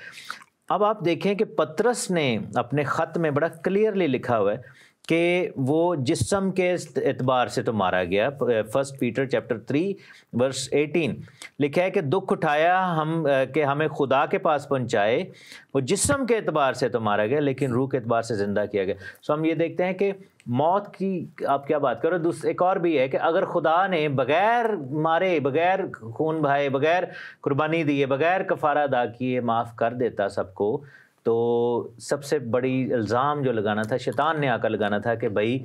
اب آپ دیکھیں کہ پترس نے اپنے خط میں بڑا کلیئرلی لکھا ہوا ہے کہ وہ جسم کے اعتبار سے تو مارا گیا. 1 پیٹر چیپٹر 3 ورس 18 لکھا ہے کہ دکھ اٹھایا ہم کہ ہمیں خدا کے پاس پہنچائے. وہ جسم کے اعتبار سے تو مارا گیا لیکن روح کے اعتبار سے زندہ کیا گیا. سو ہم یہ دیکھتے ہیں کہ موت کی آپ کیا بات کرو. ایک اور بھی ہے کہ اگر خدا نے بغیر مارے, بغیر خون بہائے, بغیر قربانی دیے, بغیر کفارہ ادا کیے معاف کر دیتا سب کو, تو سب سے بڑی الزام جو لگانا تھا شیطان نے آ کر لگانا تھا کہ بھائی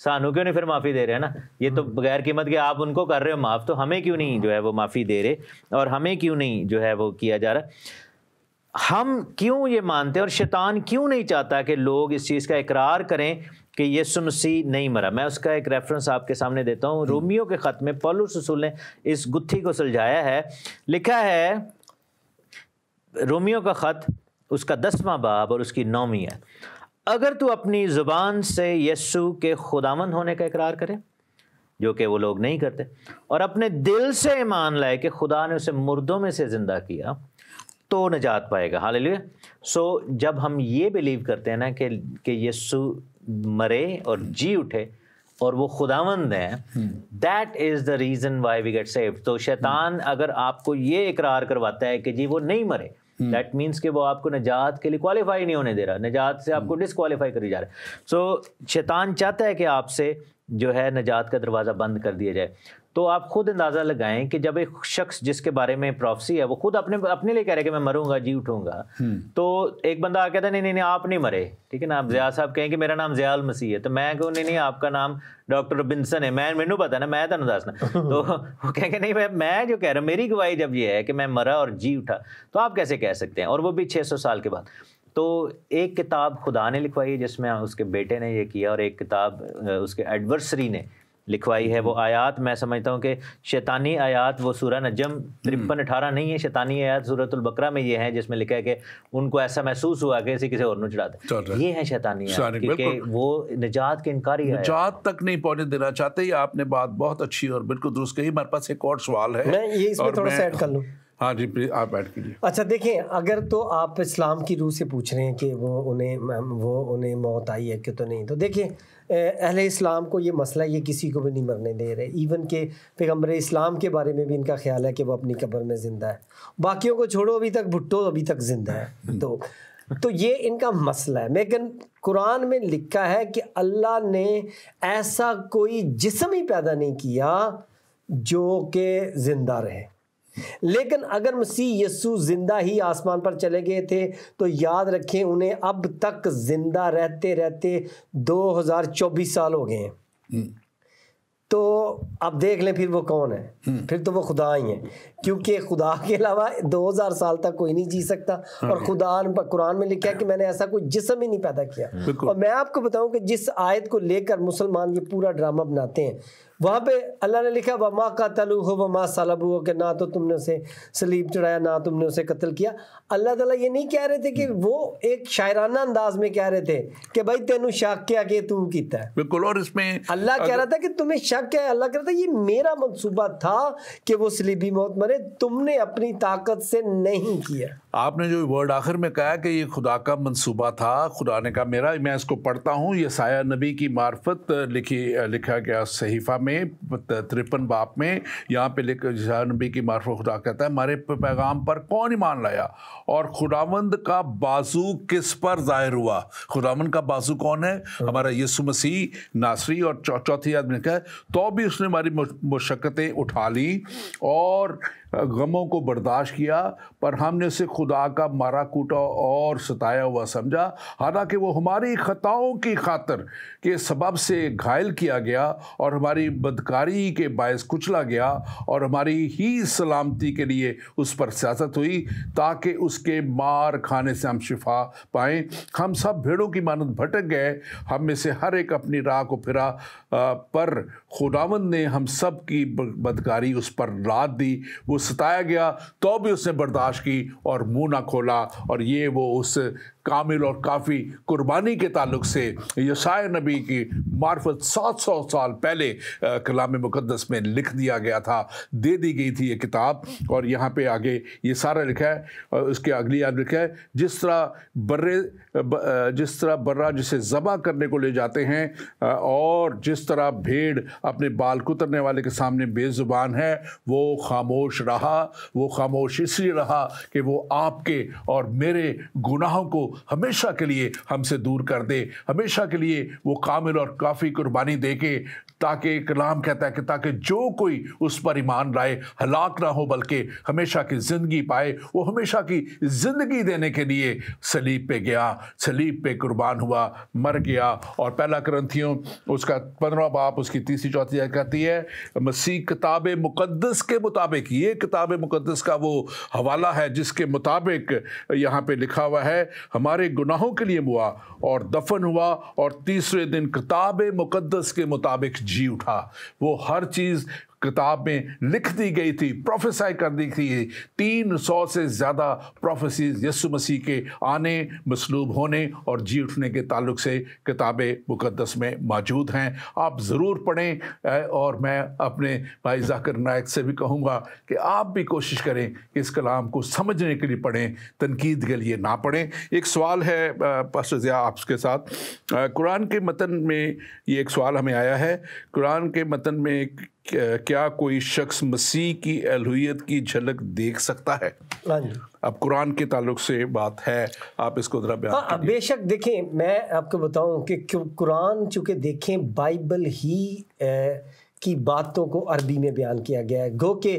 سانو کیوں نہیں پھر معافی دے رہے ہیں نا, یہ تو بغیر قیمت کے آپ ان کو کر رہے ہو معاف, تو ہمیں کیوں نہیں جو ہے وہ معافی دے رہے اور ہمیں کیوں نہیں جو ہے وہ کیا جا رہا. ہم کیوں یہ مانتے ہیں اور شیطان کیوں نہیں چاہتا کہ لوگ اس چیز کا اقرار کریں کہ یسوع مسیح نہیں مرا؟ میں اس کا ایک ریفرنس آپ کے سامنے دیتا ہوں. رومیو کے خط میں پولس رسول نے اس گتھی کو سلجھایا ہے. لکھا ہے رومیو کا خط اس کا 10واں باب اور اس کی 9ویں ہے, اگر تو اپنی زبان سے یسوع کے خداوند ہونے کا اقرار کرے, جو کہ وہ لوگ نہیں کرتے, اور اپنے دل سے ایمان لائے کہ خدا نے اسے مردوں میں سے زندہ کیا, تو نجات پائے گا. ہاللیلویا. سو جب ہم یہ بلیو کرتے ہیں نا کہ یسوع مرے اور جی اٹھے اور وہ خداوند ہیں, that is the reason why we get saved. تو شیطان اگر آپ کو یہ اقرار کرواتا ہے کہ جی وہ نہیں مرے, دیٹ مینس کہ وہ آپ کو نجات کے لیے کوالیفائی نہیں ہونے دے رہا, نجات سے آپ کو ڈسکوالیفائی کری جا رہا ہے. سو شیطان چاہتا ہے کہ آپ سے جو ہے نجات کا دروازہ بند کر دیا جائے. تو آپ خود اندازہ لگائیں کہ جب ایک شخص جس کے بارے میں پروفیسی ہے وہ خود اپنے لیے کہہ رہے کہ میں مروں گا, جی اٹھوں گا, تو ایک بندہ آ کہتا ہے نہیں آپ نہیں مرے, ٹھیک ہے نا, آپ ضیاء صاحب کہیں کہ میرا نام ضیاء المسیح ہے, تو میں کہوں نہیں آپ کا نام ڈاکٹر رابنسن ہے, مینوں پتا نا, میں تمہیں دسنا. تو وہ کہیں کہ نہیں میں جو کہہ رہا ہوں, میری گواہی جب یہ ہے کہ میں مرا اور جی اٹھا, تو آپ کیسے کہہ سکتے ہیں, اور وہ بھی 600 سال کے بعد. تو ایک کتاب خدا نے لکھوائی ہے جس میں اس کے بیٹے نے یہ کیا, اور ایک کتاب اس کے ایڈورسری نے لکھوائی ہے. وہ آیات میں سمجھتا ہوں کہ شیطانی آیات وہ سورہ نجم 53-18 نہیں ہے, شیطانی آیات سورۃ البقرہ میں یہ ہیں جس میں لکھا ہے کہ ان کو ایسا محسوس ہوا کہ کسی اور نو چڑھاتے. یہ ہے شیطانی آیات, کیونکہ وہ نجات کے انکاری ہے, نجات تک نہیں پہنچنے دینا چاہتے. یہ آپ نے بات بہت اچھی اور بالکل درست کہی. ہمارے پاس ایک اور سوال ہے, میں یہ اس میں تھوڑا سا ایڈ کر لوں. ہاں جی پلیز آپ ایڈ کیجیے. اچھا دیکھیں, اگر تو آپ اسلام کی روح سے پوچھ رہے ہیں کہ وہ انہیں موت آئی ہے کہ تو نہیں, تو دیکھیں اہل اسلام کو یہ مسئلہ یہ کسی کو بھی نہیں مرنے دے رہے. ایون کہ پیغمبر اسلام کے بارے میں بھی ان کا خیال ہے کہ وہ اپنی قبر میں زندہ ہے. باقیوں کو چھوڑو, ابھی تک بھٹو ابھی تک زندہ ہے. تو یہ ان کا مسئلہ ہے. لیکن قرآن میں لکھا ہے کہ اللہ نے ایسا کوئی جسم ہی پیدا نہیں کیا جو کہ زندہ رہے. لیکن اگر مسیح یسوع زندہ ہی آسمان پر چلے گئے تھے تو یاد رکھیں انہیں اب تک زندہ رہتے 2024 سال ہو گئے ہیں. تو اب دیکھ لیں پھر وہ کون ہے, پھر تو وہ خدا ہی ہیں, کیونکہ خدا کے علاوہ 2000 سال تک کوئی نہیں جی سکتا. اور قرآن میں لکھا ہے کہ میں نے ایسا کوئی جسم ہی نہیں پیدا کیا. اور میں آپ کو بتاؤں کہ جس آیت کو لے کر مسلمان یہ پورا ڈرامہ بناتے ہیں, وہاں پہ اللہ نے لکھا وما قتلوہ وما صلبوہ, کہ نہ تو تم نے اسے صلیب چڑھایا نہ تم نے اسے قتل کیا. اللہ تعالیٰ یہ نہیں کہہ رہے تھے کہ وہ ایک شاعرانہ انداز میں کہہ رہے تھے کہ بھائی تینوں شک کیا کہ تو کیتا ہے. بالکل. اور اس میں اللہ کہہ رہا تھا کہ تمہیں شک شک ہے, اللہ کہتا ہے یہ میرا منصوبہ تھا کہ وہ صلیبی موت مرے, تم نے اپنی طاقت سے نہیں کیا. آپ نے جو ورڈ آخر میں کہا کہ یہ خدا کا منصوبہ تھا, خدا نے کہا میرا, میں اس کو پڑھتا ہوں, یہ سایہ نبی کی معرفت لکھا گیا صحیفہ میں 53 باب میں. یہاں پہ سایہ نبی کی معرفت خدا کہتا ہے ہمارے پیغام پر کون ایمان لایا اور خداوند کا بازو کس پر ظاہر ہوا. خداوند کا بازو کون ہے؟ ہمارا یسوع مسیح ناصری. اور چوتھی آدمی نے کہا تو بھی اس نے ہماری مشقتیں اٹھا لی اور غموں کو برداشت کیا, پر ہم نے اسے خدا کا مارا کوٹا اور ستایا ہوا سمجھا, حالانکہ وہ ہماری خطاؤں کی خاطر کے سبب سے گھائل کیا گیا اور ہماری بدکاری کے باعث کچلا گیا, اور ہماری ہی سلامتی کے لیے اس پر سیاست ہوئی تاکہ اس کے مار کھانے سے ہم شفا پائیں. ہم سب بھیڑوں کی مانند بھٹک گئے, ہم میں سے ہر ایک اپنی راہ کو پھرا, پر خداوند نے ہم سب کی بدکاری اس پر لاد دی. وہ ستایا گیا تو بھی اس نے برداشت کی اور منہ نہ کھولا. اور یہ وہ اس کامل اور کافی قربانی کے تعلق سے یشعیاء نبی کی معرفت 700 سال پہلے کلام مقدس میں لکھ دیا گیا تھا, دے دی گئی تھی یہ کتاب. اور یہاں پہ آگے یہ سارا لکھا ہے, اور اس کے اگلی یاد لکھا ہے جس طرح برا جسے ذبح کرنے کو لے جاتے ہیں, اور جس طرح بھیڑ اپنے بال کترنے والے کے سامنے بے زبان ہے, وہ خاموش رہا. وہ خاموش اس لیے رہا کہ وہ آپ کے اور میرے گناہوں کو ہمیشہ کے لیے ہم سے دور کر دے, ہمیشہ کے لیے وہ کامل اور کافی قربانی دے کے, تاکہ کلام کہتا ہے کہ تاکہ جو کوئی اس پر ایمان لائے ہلاک نہ ہو بلکہ ہمیشہ کی زندگی پائے. وہ ہمیشہ کی زندگی دینے کے لیے صلیب پہ گیا, صلیب پہ قربان ہوا, مر گیا. اور پہلا کرنتھیوں اس کا 15 باب اس کی 3-4 آیت کہتی ہے مسیح کتاب مقدس کے مطابق, یہ کتاب مقدس کا وہ حوالہ ہے جس کے مطابق یہاں پہ لکھا ہوا ہے ہمارے گناہوں کے لیے ہوا اور دفن ہوا اور تیسرے دن کتاب مقدس کے مطابق جی اٹھا. وہ ہر چیز کتاب میں لکھ دی گئی تھی, پروفیسائی کر دی تھی. 300 سے زیادہ پروفیسیز یسوع مسیح کے آنے, مصلوب ہونے اور جی اٹھنے کے تعلق سے کتاب مقدس میں موجود ہیں. آپ ضرور پڑھیں, اور میں اپنے بھائی ذاکر نائک سے بھی کہوں گا کہ آپ بھی کوشش کریں کہ اس کلام کو سمجھنے کے لیے پڑھیں, تنقید کے لیے نہ پڑھیں. ایک سوال ہے پاسٹر ضیاء آپ کے ساتھ, قرآن کے متن میں یہ ایک سوال ہمیں آیا ہے, قرآن کے متن میں کیا کوئی شخص مسیح کی الوہیت کی جھلک دیکھ سکتا ہے؟ اب قرآن کے تعلق سے بات ہے, آپ اس کو ذرا بیان کیجئے. بے شک دیکھیں, میں آپ کو بتاؤں کہ قرآن چونکہ دیکھیں بائبل ہی کی باتوں کو عربی میں بیان کیا گیا ہے. گو کہ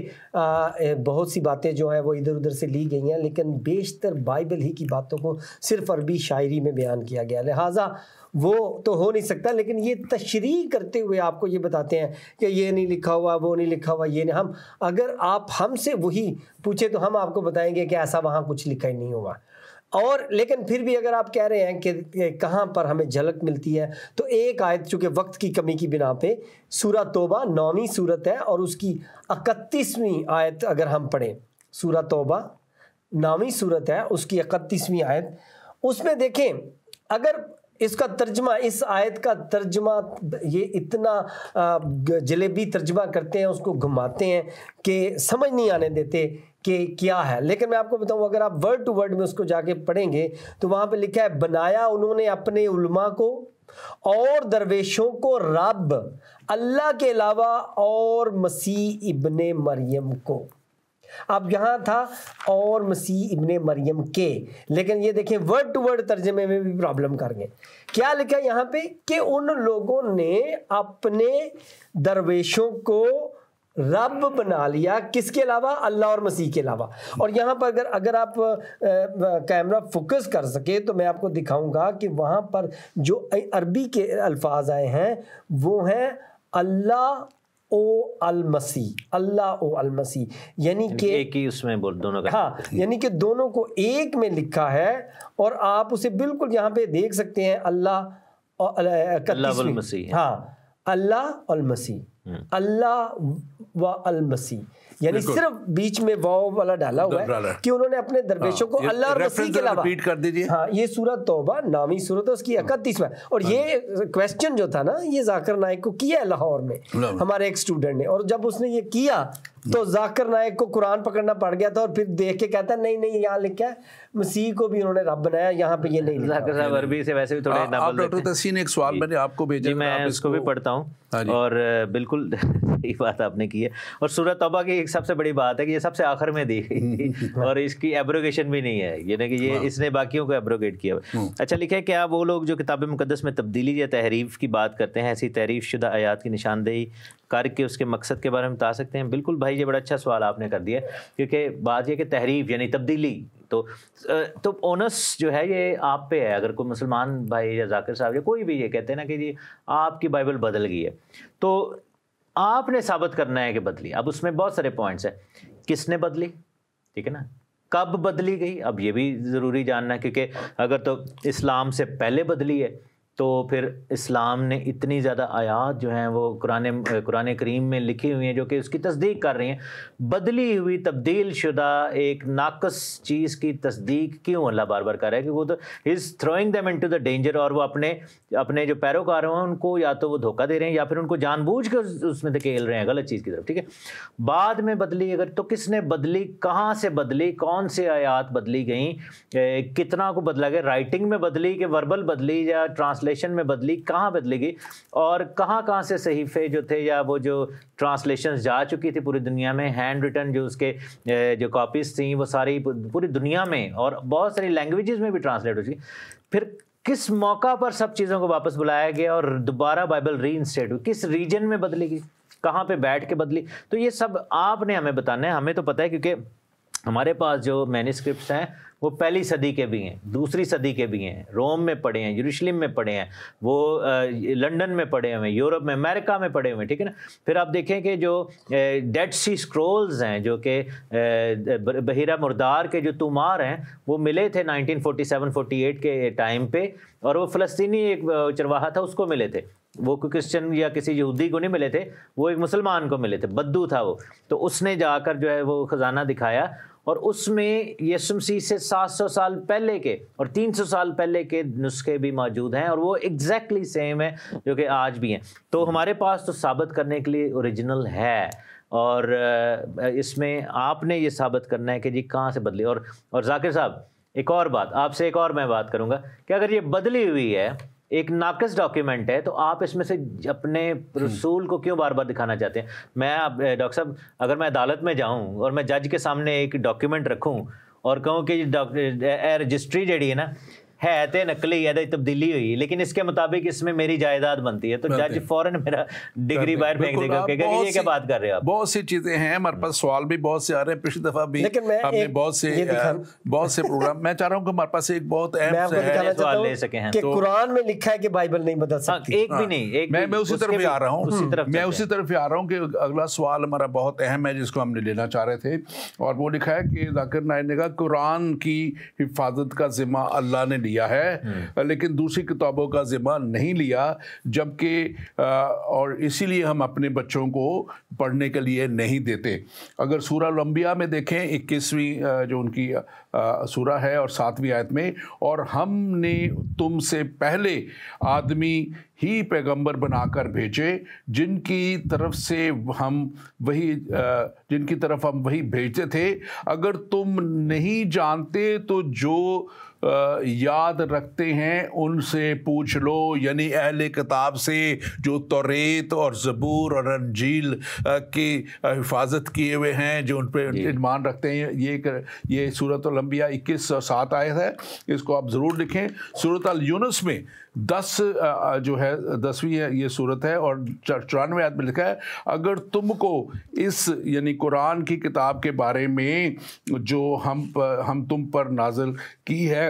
بہت سی باتیں جو ہیں وہ ادھر ادھر سے لی گئی ہیں, لیکن بیشتر بائبل ہی کی باتوں کو صرف عربی شاعری میں بیان کیا گیا. لہٰذا وہ تو ہو نہیں سکتا, لیکن یہ تشریح کرتے ہوئے آپ کو یہ بتاتے ہیں کہ یہ نہیں لکھا ہوا, وہ نہیں لکھا ہوا, یہ نہیں. ہم اگر آپ ہم سے وہی پوچھیں تو ہم آپ کو بتائیں گے کہ ایسا وہاں کچھ لکھا ہی نہیں ہوا. اور لیکن پھر بھی اگر آپ کہہ رہے ہیں کہ کہاں پر ہمیں جھلک ملتی ہے, تو ایک آیت چونکہ وقت کی کمی کی بنا پہ سورہ توبہ 9ویں سورت ہے اور اس کی 31ویں آیت اگر ہم پڑھیں, سورہ توبہ 9ویں سورت ہے اس کی 31ویں آیت, اس میں دیکھیں اگر اس کا ترجمہ, اس آیت کا ترجمہ یہ اتنا جلیبی ترجمہ کرتے ہیں, اس کو گھماتے ہیں کہ سمجھ نہیں آنے دیتے کہ کیا ہے. لیکن میں آپ کو بتاؤں اگر آپ ورڈ ٹو ورڈ میں اس کو جا کے پڑھیں گے تو وہاں پہ لکھا ہے بنایا انہوں نے اپنے علماء کو اور درویشوں کو رب اللہ کے علاوہ اور مسیح ابن مریم کو. اب یہاں تھا اور مسیح ابن مریم کے, لیکن یہ دیکھیں ورڈ ٹو ورڈ ترجمے میں بھی پرابلم کر گئے. کیا لکھا یہاں پہ کہ ان لوگوں نے اپنے درویشوں کو رب بنا لیا, کس کے علاوہ؟ اللہ اور مسیح کے علاوہ. اور یہاں پر اگر آپ کیمرہ فوکس کر سکے تو میں آپ کو دکھاؤں گا کہ وہاں پر جو عربی کے الفاظ آئے ہیں وہ ہیں اللہ او المسیح, اللہ او المسیح, یعنی کہ ایک ہی اس میں دونوں کا, ہاں یعنی کہ دونوں کو ایک میں لکھا ہے. اور آپ اسے بالکل یہاں پہ دیکھ سکتے ہیں اللہ والمسیح, ہاں اللہ المسیح, اللہ و المسیح, یعنی صرف بیچ میں واو والا ڈالا ہوا ہے کہ انہوں نے اپنے درویشوں کو اللہ اور مسیح کے علاوہ ریپیٹ کر دیجیے. ہاں یہ سورۃ توبہ نامی سورت ہے, اس کی 31واں. اور یہ کویسچن جو تھا نا یہ ذاکر نائک کو کیا ہے لاہور میں ہمارے ایک اسٹوڈنٹ نے, اور جب اس نے یہ کیا تو ذاکر نائک کو قرآن پکڑنا پڑ گیا تھا, اور پھر دیکھ کے کہتا ہے نہیں نہیں یہاں لکھا ہے مسیح کو بھی انہوں نے رب بنایا, یہاں پہ یہ نہیں لکھا. ذاکر صاحب عربی سے ویسے بھی تھوڑے نابل ڈاکٹر تحسین ایک سوال میں نے آپ کو بھیجا, میں اس کو بھی پڑھتا ہوں, اور بالکل صحیح بات آپ نے کی ہے. اور سورۃ توبہ کی ایک سب سے بڑی بات ہے کہ یہ سب سے آخر میں دی گئی تھی اور اس کی ایبروگیشن بھی نہیں ہے, یعنی کہ یہ اس نے باقیوں کو ایبروگیٹ کیا. اچھا لکھا ہے کہ آپ وہ لوگ جو کتاب مقدس میں تبدیلی یا تحریف کی بات کرتے ہیں, ایسی تحریف شدہ آیات کی نشاندہی کر کے اس کے مقصد کے بارے میں بتا سکتے ہیں؟ بالکل بھائی, یہ بڑا اچھا سوال آپ نے کر دیا, کیونکہ بات یہ کہ تحریف یعنی تبدیلی تو اونس جو ہے یہ آپ پہ ہے. اگر کوئی مسلمان بھائی یا ذاکر صاحب یا کوئی بھی یہ کہتے ہیں نا کہ جی آپ کی بائبل بدل گئی ہے, تو آپ نے ثابت کرنا ہے کہ بدلی. اب اس میں بہت سارے پوائنٹس ہیں, کس نے بدلی, ٹھیک ہے نا, کب بدلی گئی, اب یہ بھی ضروری جاننا ہے, کیونکہ اگر تو اسلام سے پہلے بدلی ہے تو پھر اسلام نے اتنی زیادہ آیات جو ہیں وہ قرآن کریم میں لکھی ہوئی ہیں جو کہ اس کی تصدیق کر رہی ہیں. بدلی ہوئی تبدیل شدہ ایک ناقص چیز کی تصدیق کیوں اللہ بار بار کر رہا ہے؟ کہ وہ تو is throwing them into the danger, اور وہ اپنے جو پیروکار ہیں ان کو یا تو وہ دھوکہ دے رہے ہیں یا پھر ان کو جان بوجھ کے اس میں دھکیل رہے ہیں غلط چیز کی طرف, ٹھیک ہے. بعد میں بدلی اگر تو کس نے بدلی, کہاں سے بدلی, کون سے آیات بدلی گئیں, کتنا کو بدلا گیا, رائٹنگ میں بدلی کہ وربل بدلی یا ٹرانسلیشن میں بدلی, کہاں بدلی گئی, اور کہاں سے صحیفے جو تھے یا وہ جو ٹرانسلیشنز جا چکی تھی پوری دنیا میں, ہینڈ ریٹن جو اس کے جو کاپیز تھیں وہ ساری پوری دنیا میں اور بہت ساری لینگویجز میں بھی ٹرانسلیٹ ہو چکی. پھر کس موقع پر سب چیزوں کو واپس بلایا گیا اور دوبارہ بائبل ری انسٹیٹ ہوئی, کس ریجن میں بدلی گئی, کہاں پہ بیٹھ کے بدلی. تو یہ سب آپ نے ہمیں بتانا ہے. ہمیں تو پتہ ہے کیونکہ ہمارے پاس جو مینuscripts ہیں وہ پہلی صدی کے بھی ہیں, دوسری صدی کے بھی ہیں, روم میں پڑھے ہیں, یروشلم میں پڑھے ہیں, وہ لنڈن میں پڑھے ہوئے ہیں, یورپ میں, امریکہ میں پڑھے ہوئے ہیں, ٹھیک ہے نا. پھر آپ دیکھیں کہ جو ڈیڈ سی اسکرولز ہیں جو کہ بحیرہ مردار کے جو تومار ہیں وہ ملے تھے 1947-48 کے ٹائم پہ, اور وہ فلسطینی ایک چرواہا تھا اس کو ملے تھے, وہ کوئی کرسچن یا کسی یہودی کو نہیں ملے تھے, وہ ایک مسلمان کو ملے تھے, بدو تھا وہ. تو اس نے جا کر جو ہے وہ خزانہ دکھایا, اور اس میں یسوع مسیح سے 700 سال پہلے کے اور 300 سال پہلے کے نسخے بھی موجود ہیں, اور وہ ایگزیکٹلی سیم ہے جو کہ آج بھی ہیں. تو ہمارے پاس تو ثابت کرنے کے لیے اوریجنل ہے, اور اس میں آپ نے یہ ثابت کرنا ہے کہ جی کہاں سے بدلی. اور ذاکر صاحب ایک اور بات آپ سے, ایک اور میں بات کروں گا کہ اگر یہ بدلی ہوئی ہے, ایک ناقص ڈاکیومنٹ ہے, تو آپ اس میں سے اپنے رسول کو کیوں بار بار دکھانا چاہتے ہیں؟ میں ڈاکٹر صاحب اگر میں عدالت میں جاؤں اور میں جج کے سامنے ایک ڈاکیومنٹ رکھوں اور کہوں کہ رجسٹری جڑی ہے نا ہے تے نقلی ہے, تبدیلی ہوئی, لیکن اس کے مطابق اس میں میری جائیداد بنتی ہے, تو جج فوراً میرا ڈگری باہر پھینک دے گا کہ یہ کیا بات کر رہے ہو آپ. بہت سی چیزیں ہیں ہمارے پاس, سوال بھی بہت سے آ رہے ہیں, پچھلی دفعہ بھی ہم نے بہت سے پروگرام. میں چاہ رہا ہوں کہ ہمارے پاس ایک بہت اہم سوال لے سکیں ہیں کہ قرآن میں لکھا ہے کہ بائبل نہیں بدل سکتی, ایک بھی نہیں. میں اسی طرف بھی آ رہا ہوں کہ اگلا سوال ہمارا بہت اہم ہے جس کو ہم نے لینا چاہ رہے تھے, اور وہ لکھا ہے کہ ذاکر نائک نے کہا قرآن کی حفاظت کا ذمہ اللہ نے لیا ہے لیکن دوسری کتابوں کا ذمہ نہیں لیا, جبکہ اور اسی لیے ہم اپنے بچوں کو پڑھنے کے لیے نہیں دیتے. اگر سورہ الانبیاء میں دیکھیں 21ویں جو ان کی سورہ ہے اور 7ویں آیت میں, اور ہم نے تم سے پہلے آدمی ہی پیغمبر بنا کر بھیجے جن کی طرف ہم وہی بھیجتے تھے, اگر تم نہیں جانتے تو جو یاد رکھتے ہیں ان سے پوچھ لو, یعنی اہل کتاب سے جو توریت اور زبور اور انجیل کی حفاظت کیے ہوئے ہیں, جو ان پہ ایمان رکھتے ہیں. یہ سورۃ الانبیاء 21 اور 7 آیت ہے, اس کو آپ ضرور لکھیں. سورۃ یونس میں 10ویں یہ صورت ہے اور 94 آیت میں لکھا ہے, اگر تم کو اس یعنی قرآن کی کتاب کے بارے میں جو ہم تم پر نازل کی ہے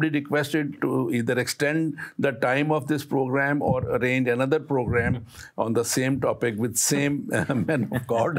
humbly requested to either extend the time of this program or arrange another program on the same topic with same men of God।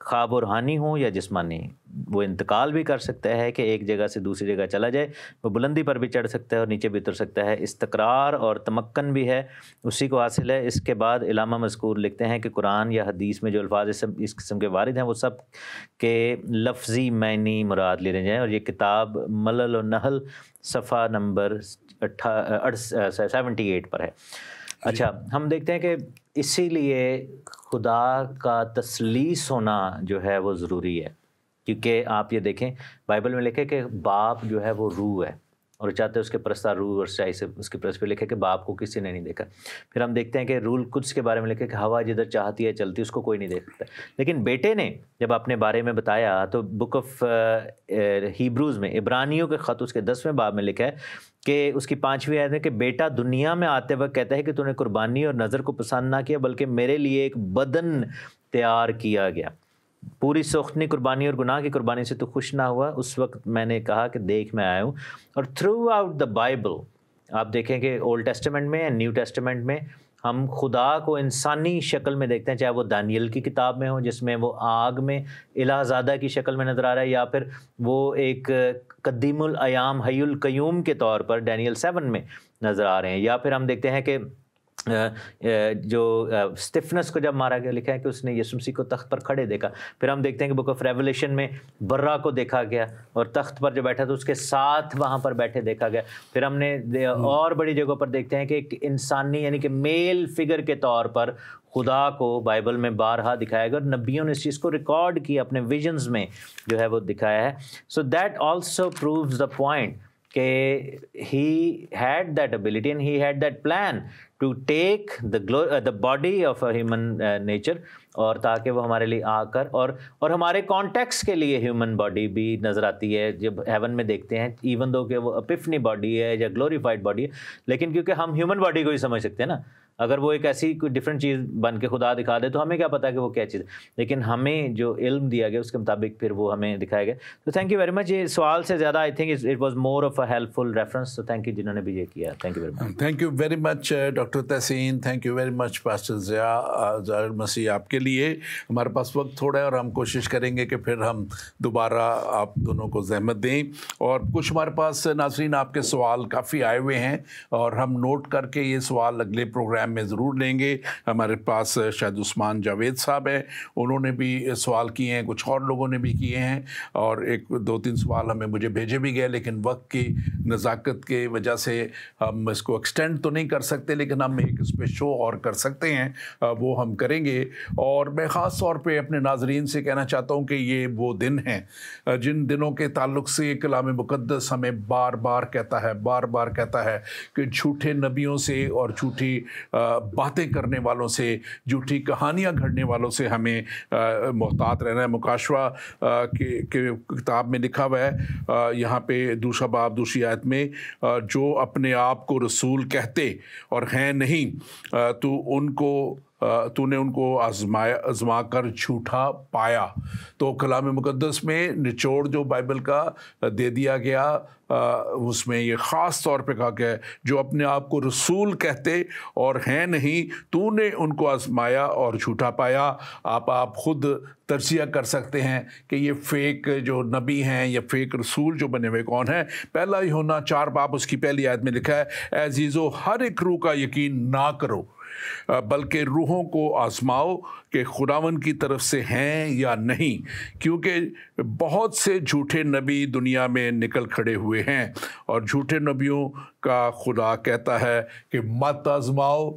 خواہ وہ روحانی ہوں یا جسمانی، وہ انتقال بھی کر سکتا ہے کہ ایک جگہ سے دوسری جگہ چلا جائے، وہ بلندی پر بھی چڑھ سکتا ہے اور نیچے بھی اتر سکتا ہے، استقرار اور تمکن بھی ہے اسی کو حاصل ہے۔ اس کے بعد علامہ مذکور لکھتے ہیں کہ قرآن یا حدیث میں جو الفاظ اس قسم کے وارد ہیں وہ سب کے لفظی معنی مراد لے رہے جائیں، اور یہ کتاب ملل و نحل صفحہ نمبر 78 پر ہے۔ اچھا، ہم دیکھتے ہیں کہ اسی لیے خدا کا تثلیث ہونا جو ہے وہ ضروری ہے، کیونکہ آپ یہ دیکھیں بائبل میں لکھے کہ باپ جو ہے وہ روح ہے، اور چاہتے ہیں اس کے پرستار روح اور سچائی سے اس کے پرست پہ لکھے کہ باپ کو کسی نے نہیں دیکھا۔ پھر ہم دیکھتے ہیں کہ روح القدس کے بارے میں لکھے کہ ہوا جدھر چاہتی ہے چلتی، اس کو کوئی نہیں دیکھتا، لیکن بیٹے نے جب اپنے بارے میں بتایا تو بک آف ہیبروز میں، عبرانیوں کے خط اس کے 10ویں باب میں لکھا ہے کہ اس کی 5ویں آیت ہے کہ بیٹا دنیا میں آتے وقت کہتا ہے کہ تو نے قربانی اور نظر کو پسند نہ کیا، بلکہ میرے لیے ایک بدن تیار کیا گیا، پوری سوختنی قربانی اور گناہ کی قربانی سے تو خوش نہ ہوا۔ اس وقت میں نے کہا کہ دیکھ میں آیا ہوں۔ اور تھرو آؤٹ دا بائبل آپ دیکھیں کہ اولڈ ٹیسٹمنٹ میں نیو ٹیسٹمنٹ میں ہم خدا کو انسانی شکل میں دیکھتے ہیں، چاہے وہ دانیل کی کتاب میں ہو جس میں وہ آگ میں الہ زادہ کی شکل میں نظر آ رہا ہے، یا پھر وہ ایک قدیم الایام حی القیوم کے طور پر ڈینیل 7 میں نظر آ رہے ہیں، یا پھر ہم دیکھتے ہیں کہ جو اسٹیفنس کو جب مارا گیا لکھا ہے کہ اس نے یسوع مسیح کو تخت پر کھڑے دیکھا۔ پھر ہم دیکھتے ہیں کہ بک آف ریولیشن میں برا کو دیکھا گیا اور تخت پر جو بیٹھا تھا اس کے ساتھ وہاں پر بیٹھے دیکھا گیا۔ پھر ہم نے اور بڑی جگہوں پر دیکھتے ہیں کہ ایک انسانی یعنی کہ میل فگر کے طور پر خدا کو بائبل میں بارہا دکھایا گیا، اور نبیوں نے اس چیز کو ریکارڈ کیا اپنے ویژنز میں جو ہے وہ دکھایا ہے۔ So that also proves the point کہ he had that ability and he had that plan to take the body of a human nature، اور تاکہ وہ ہمارے لیے آ کر اور ہمارے کانٹیکس کے لیے ہیومن باڈی بھی نظر آتی ہے جب ہیون میں دیکھتے ہیں، ایون دو کہ وہ اپیفنی باڈی ہے یا گلوریفائڈ باڈی ہے، لیکن کیونکہ ہم ہیومن باڈی کو ہی سمجھ سکتے ہیں نا، اگر وہ ایک ایسی کوئی ڈفرینٹ چیز بن کے خدا دکھا دے تو ہمیں کیا پتا کہ وہ کیا چیز ہے، لیکن ہمیں جو علم دیا گیا اس کے مطابق پھر وہ ہمیں دکھایا گیا۔ تو تھینک یو ویری مچ۔ یہ سوال سے زیادہ I think it was more of a helpful reference, تو تھینک یو جنہوں نے بھی یہ کیا، thank you very much. Thank you very much doctor Tahseen, thank you very much pastor Zia Zahir Masih آپ کے لیے۔ ہمارے پاس وقت تھوڑا ہے اور ہم کوشش کریں گے کہ پھر ہم دوبارہ آپ دونوں کو زحمت دیں، اور کچھ ہمارے پاس ناظرین آپ کے سوال کافی آئے ہوئے ہیں اور ہم نوٹ کر کے یہ سوال اگلے پروگرام میں ضرور لیں گے۔ ہمارے پاس شاہد عثمان جاوید صاحب ہیں، انہوں نے بھی سوال کیے ہیں، کچھ اور لوگوں نے بھی کیے ہیں، اور ایک دو تین سوال ہمیں مجھے بھیجے بھی گئے، لیکن وقت کی نزاکت کی وجہ سے ہم اس کو ایکسٹینڈ تو نہیں کر سکتے، لیکن ہم ایک اس پہ شو اور کر سکتے ہیں، وہ ہم کریں گے۔ اور میں خاص طور پہ اپنے ناظرین سے کہنا چاہتا ہوں کہ یہ وہ دن ہیں جن دنوں کے تعلق سے کلام مقدس ہمیں بار بار کہتا ہے کہ جھوٹے نبیوں سے اور جھوٹی باتیں کرنے والوں سے، جھوٹی کہانیاں گھڑنے والوں سے ہمیں محتاط رہنا ہے۔ مکاشوہ کے کتاب میں لکھا ہوا ہے یہاں پہ 2 باب 2 آیت میں، جو اپنے آپ کو رسول کہتے اور ہیں نہیں تو نے ان کو آزما کر جھوٹا پایا۔ تو کلام مقدس میں نچوڑ جو بائبل کا دے دیا گیا اس میں یہ خاص طور پہ کہا گیا ہے جو اپنے آپ کو رسول کہتے اور ہیں نہیں تو نے ان کو آزمایا اور جھوٹا پایا۔ آپ خود تجزیہ کر سکتے ہیں کہ یہ فیک جو نبی ہیں یا فیک رسول جو بنے ہوئے کون ہیں۔ پہلا یوحنا 4 باب اس کی پہلی آیت میں لکھا ہے، اے عزیزو ہر ایک روح کا یقین نہ کرو بلکہ روحوں کو آزماؤ کہ خداوند کی طرف سے ہیں یا نہیں، کیونکہ بہت سے جھوٹے نبی دنیا میں نکل کھڑے ہوئے ہیں، اور جھوٹے نبیوں کا خدا کہتا ہے کہ مت آزماؤ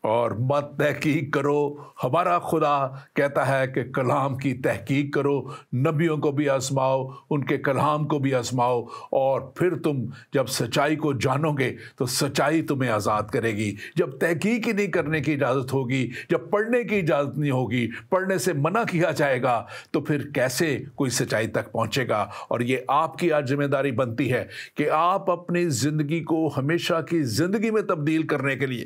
اور مت تحقیق کرو۔ ہمارا خدا کہتا ہے کہ کلام کی تحقیق کرو، نبیوں کو بھی آزماؤ، ان کے کلام کو بھی آزماؤ، اور پھر تم جب سچائی کو جانو گے تو سچائی تمہیں آزاد کرے گی۔ جب تحقیق ہی نہیں کرنے کی اجازت ہوگی، جب پڑھنے کی اجازت نہیں ہوگی، پڑھنے سے منع کیا جائے گا، تو پھر کیسے کوئی سچائی تک پہنچے گا؟ اور یہ آپ کی آج ذمہ داری بنتی ہے کہ آپ اپنی زندگی کو ہمیشہ کی زندگی میں تبدیل کرنے کے لیے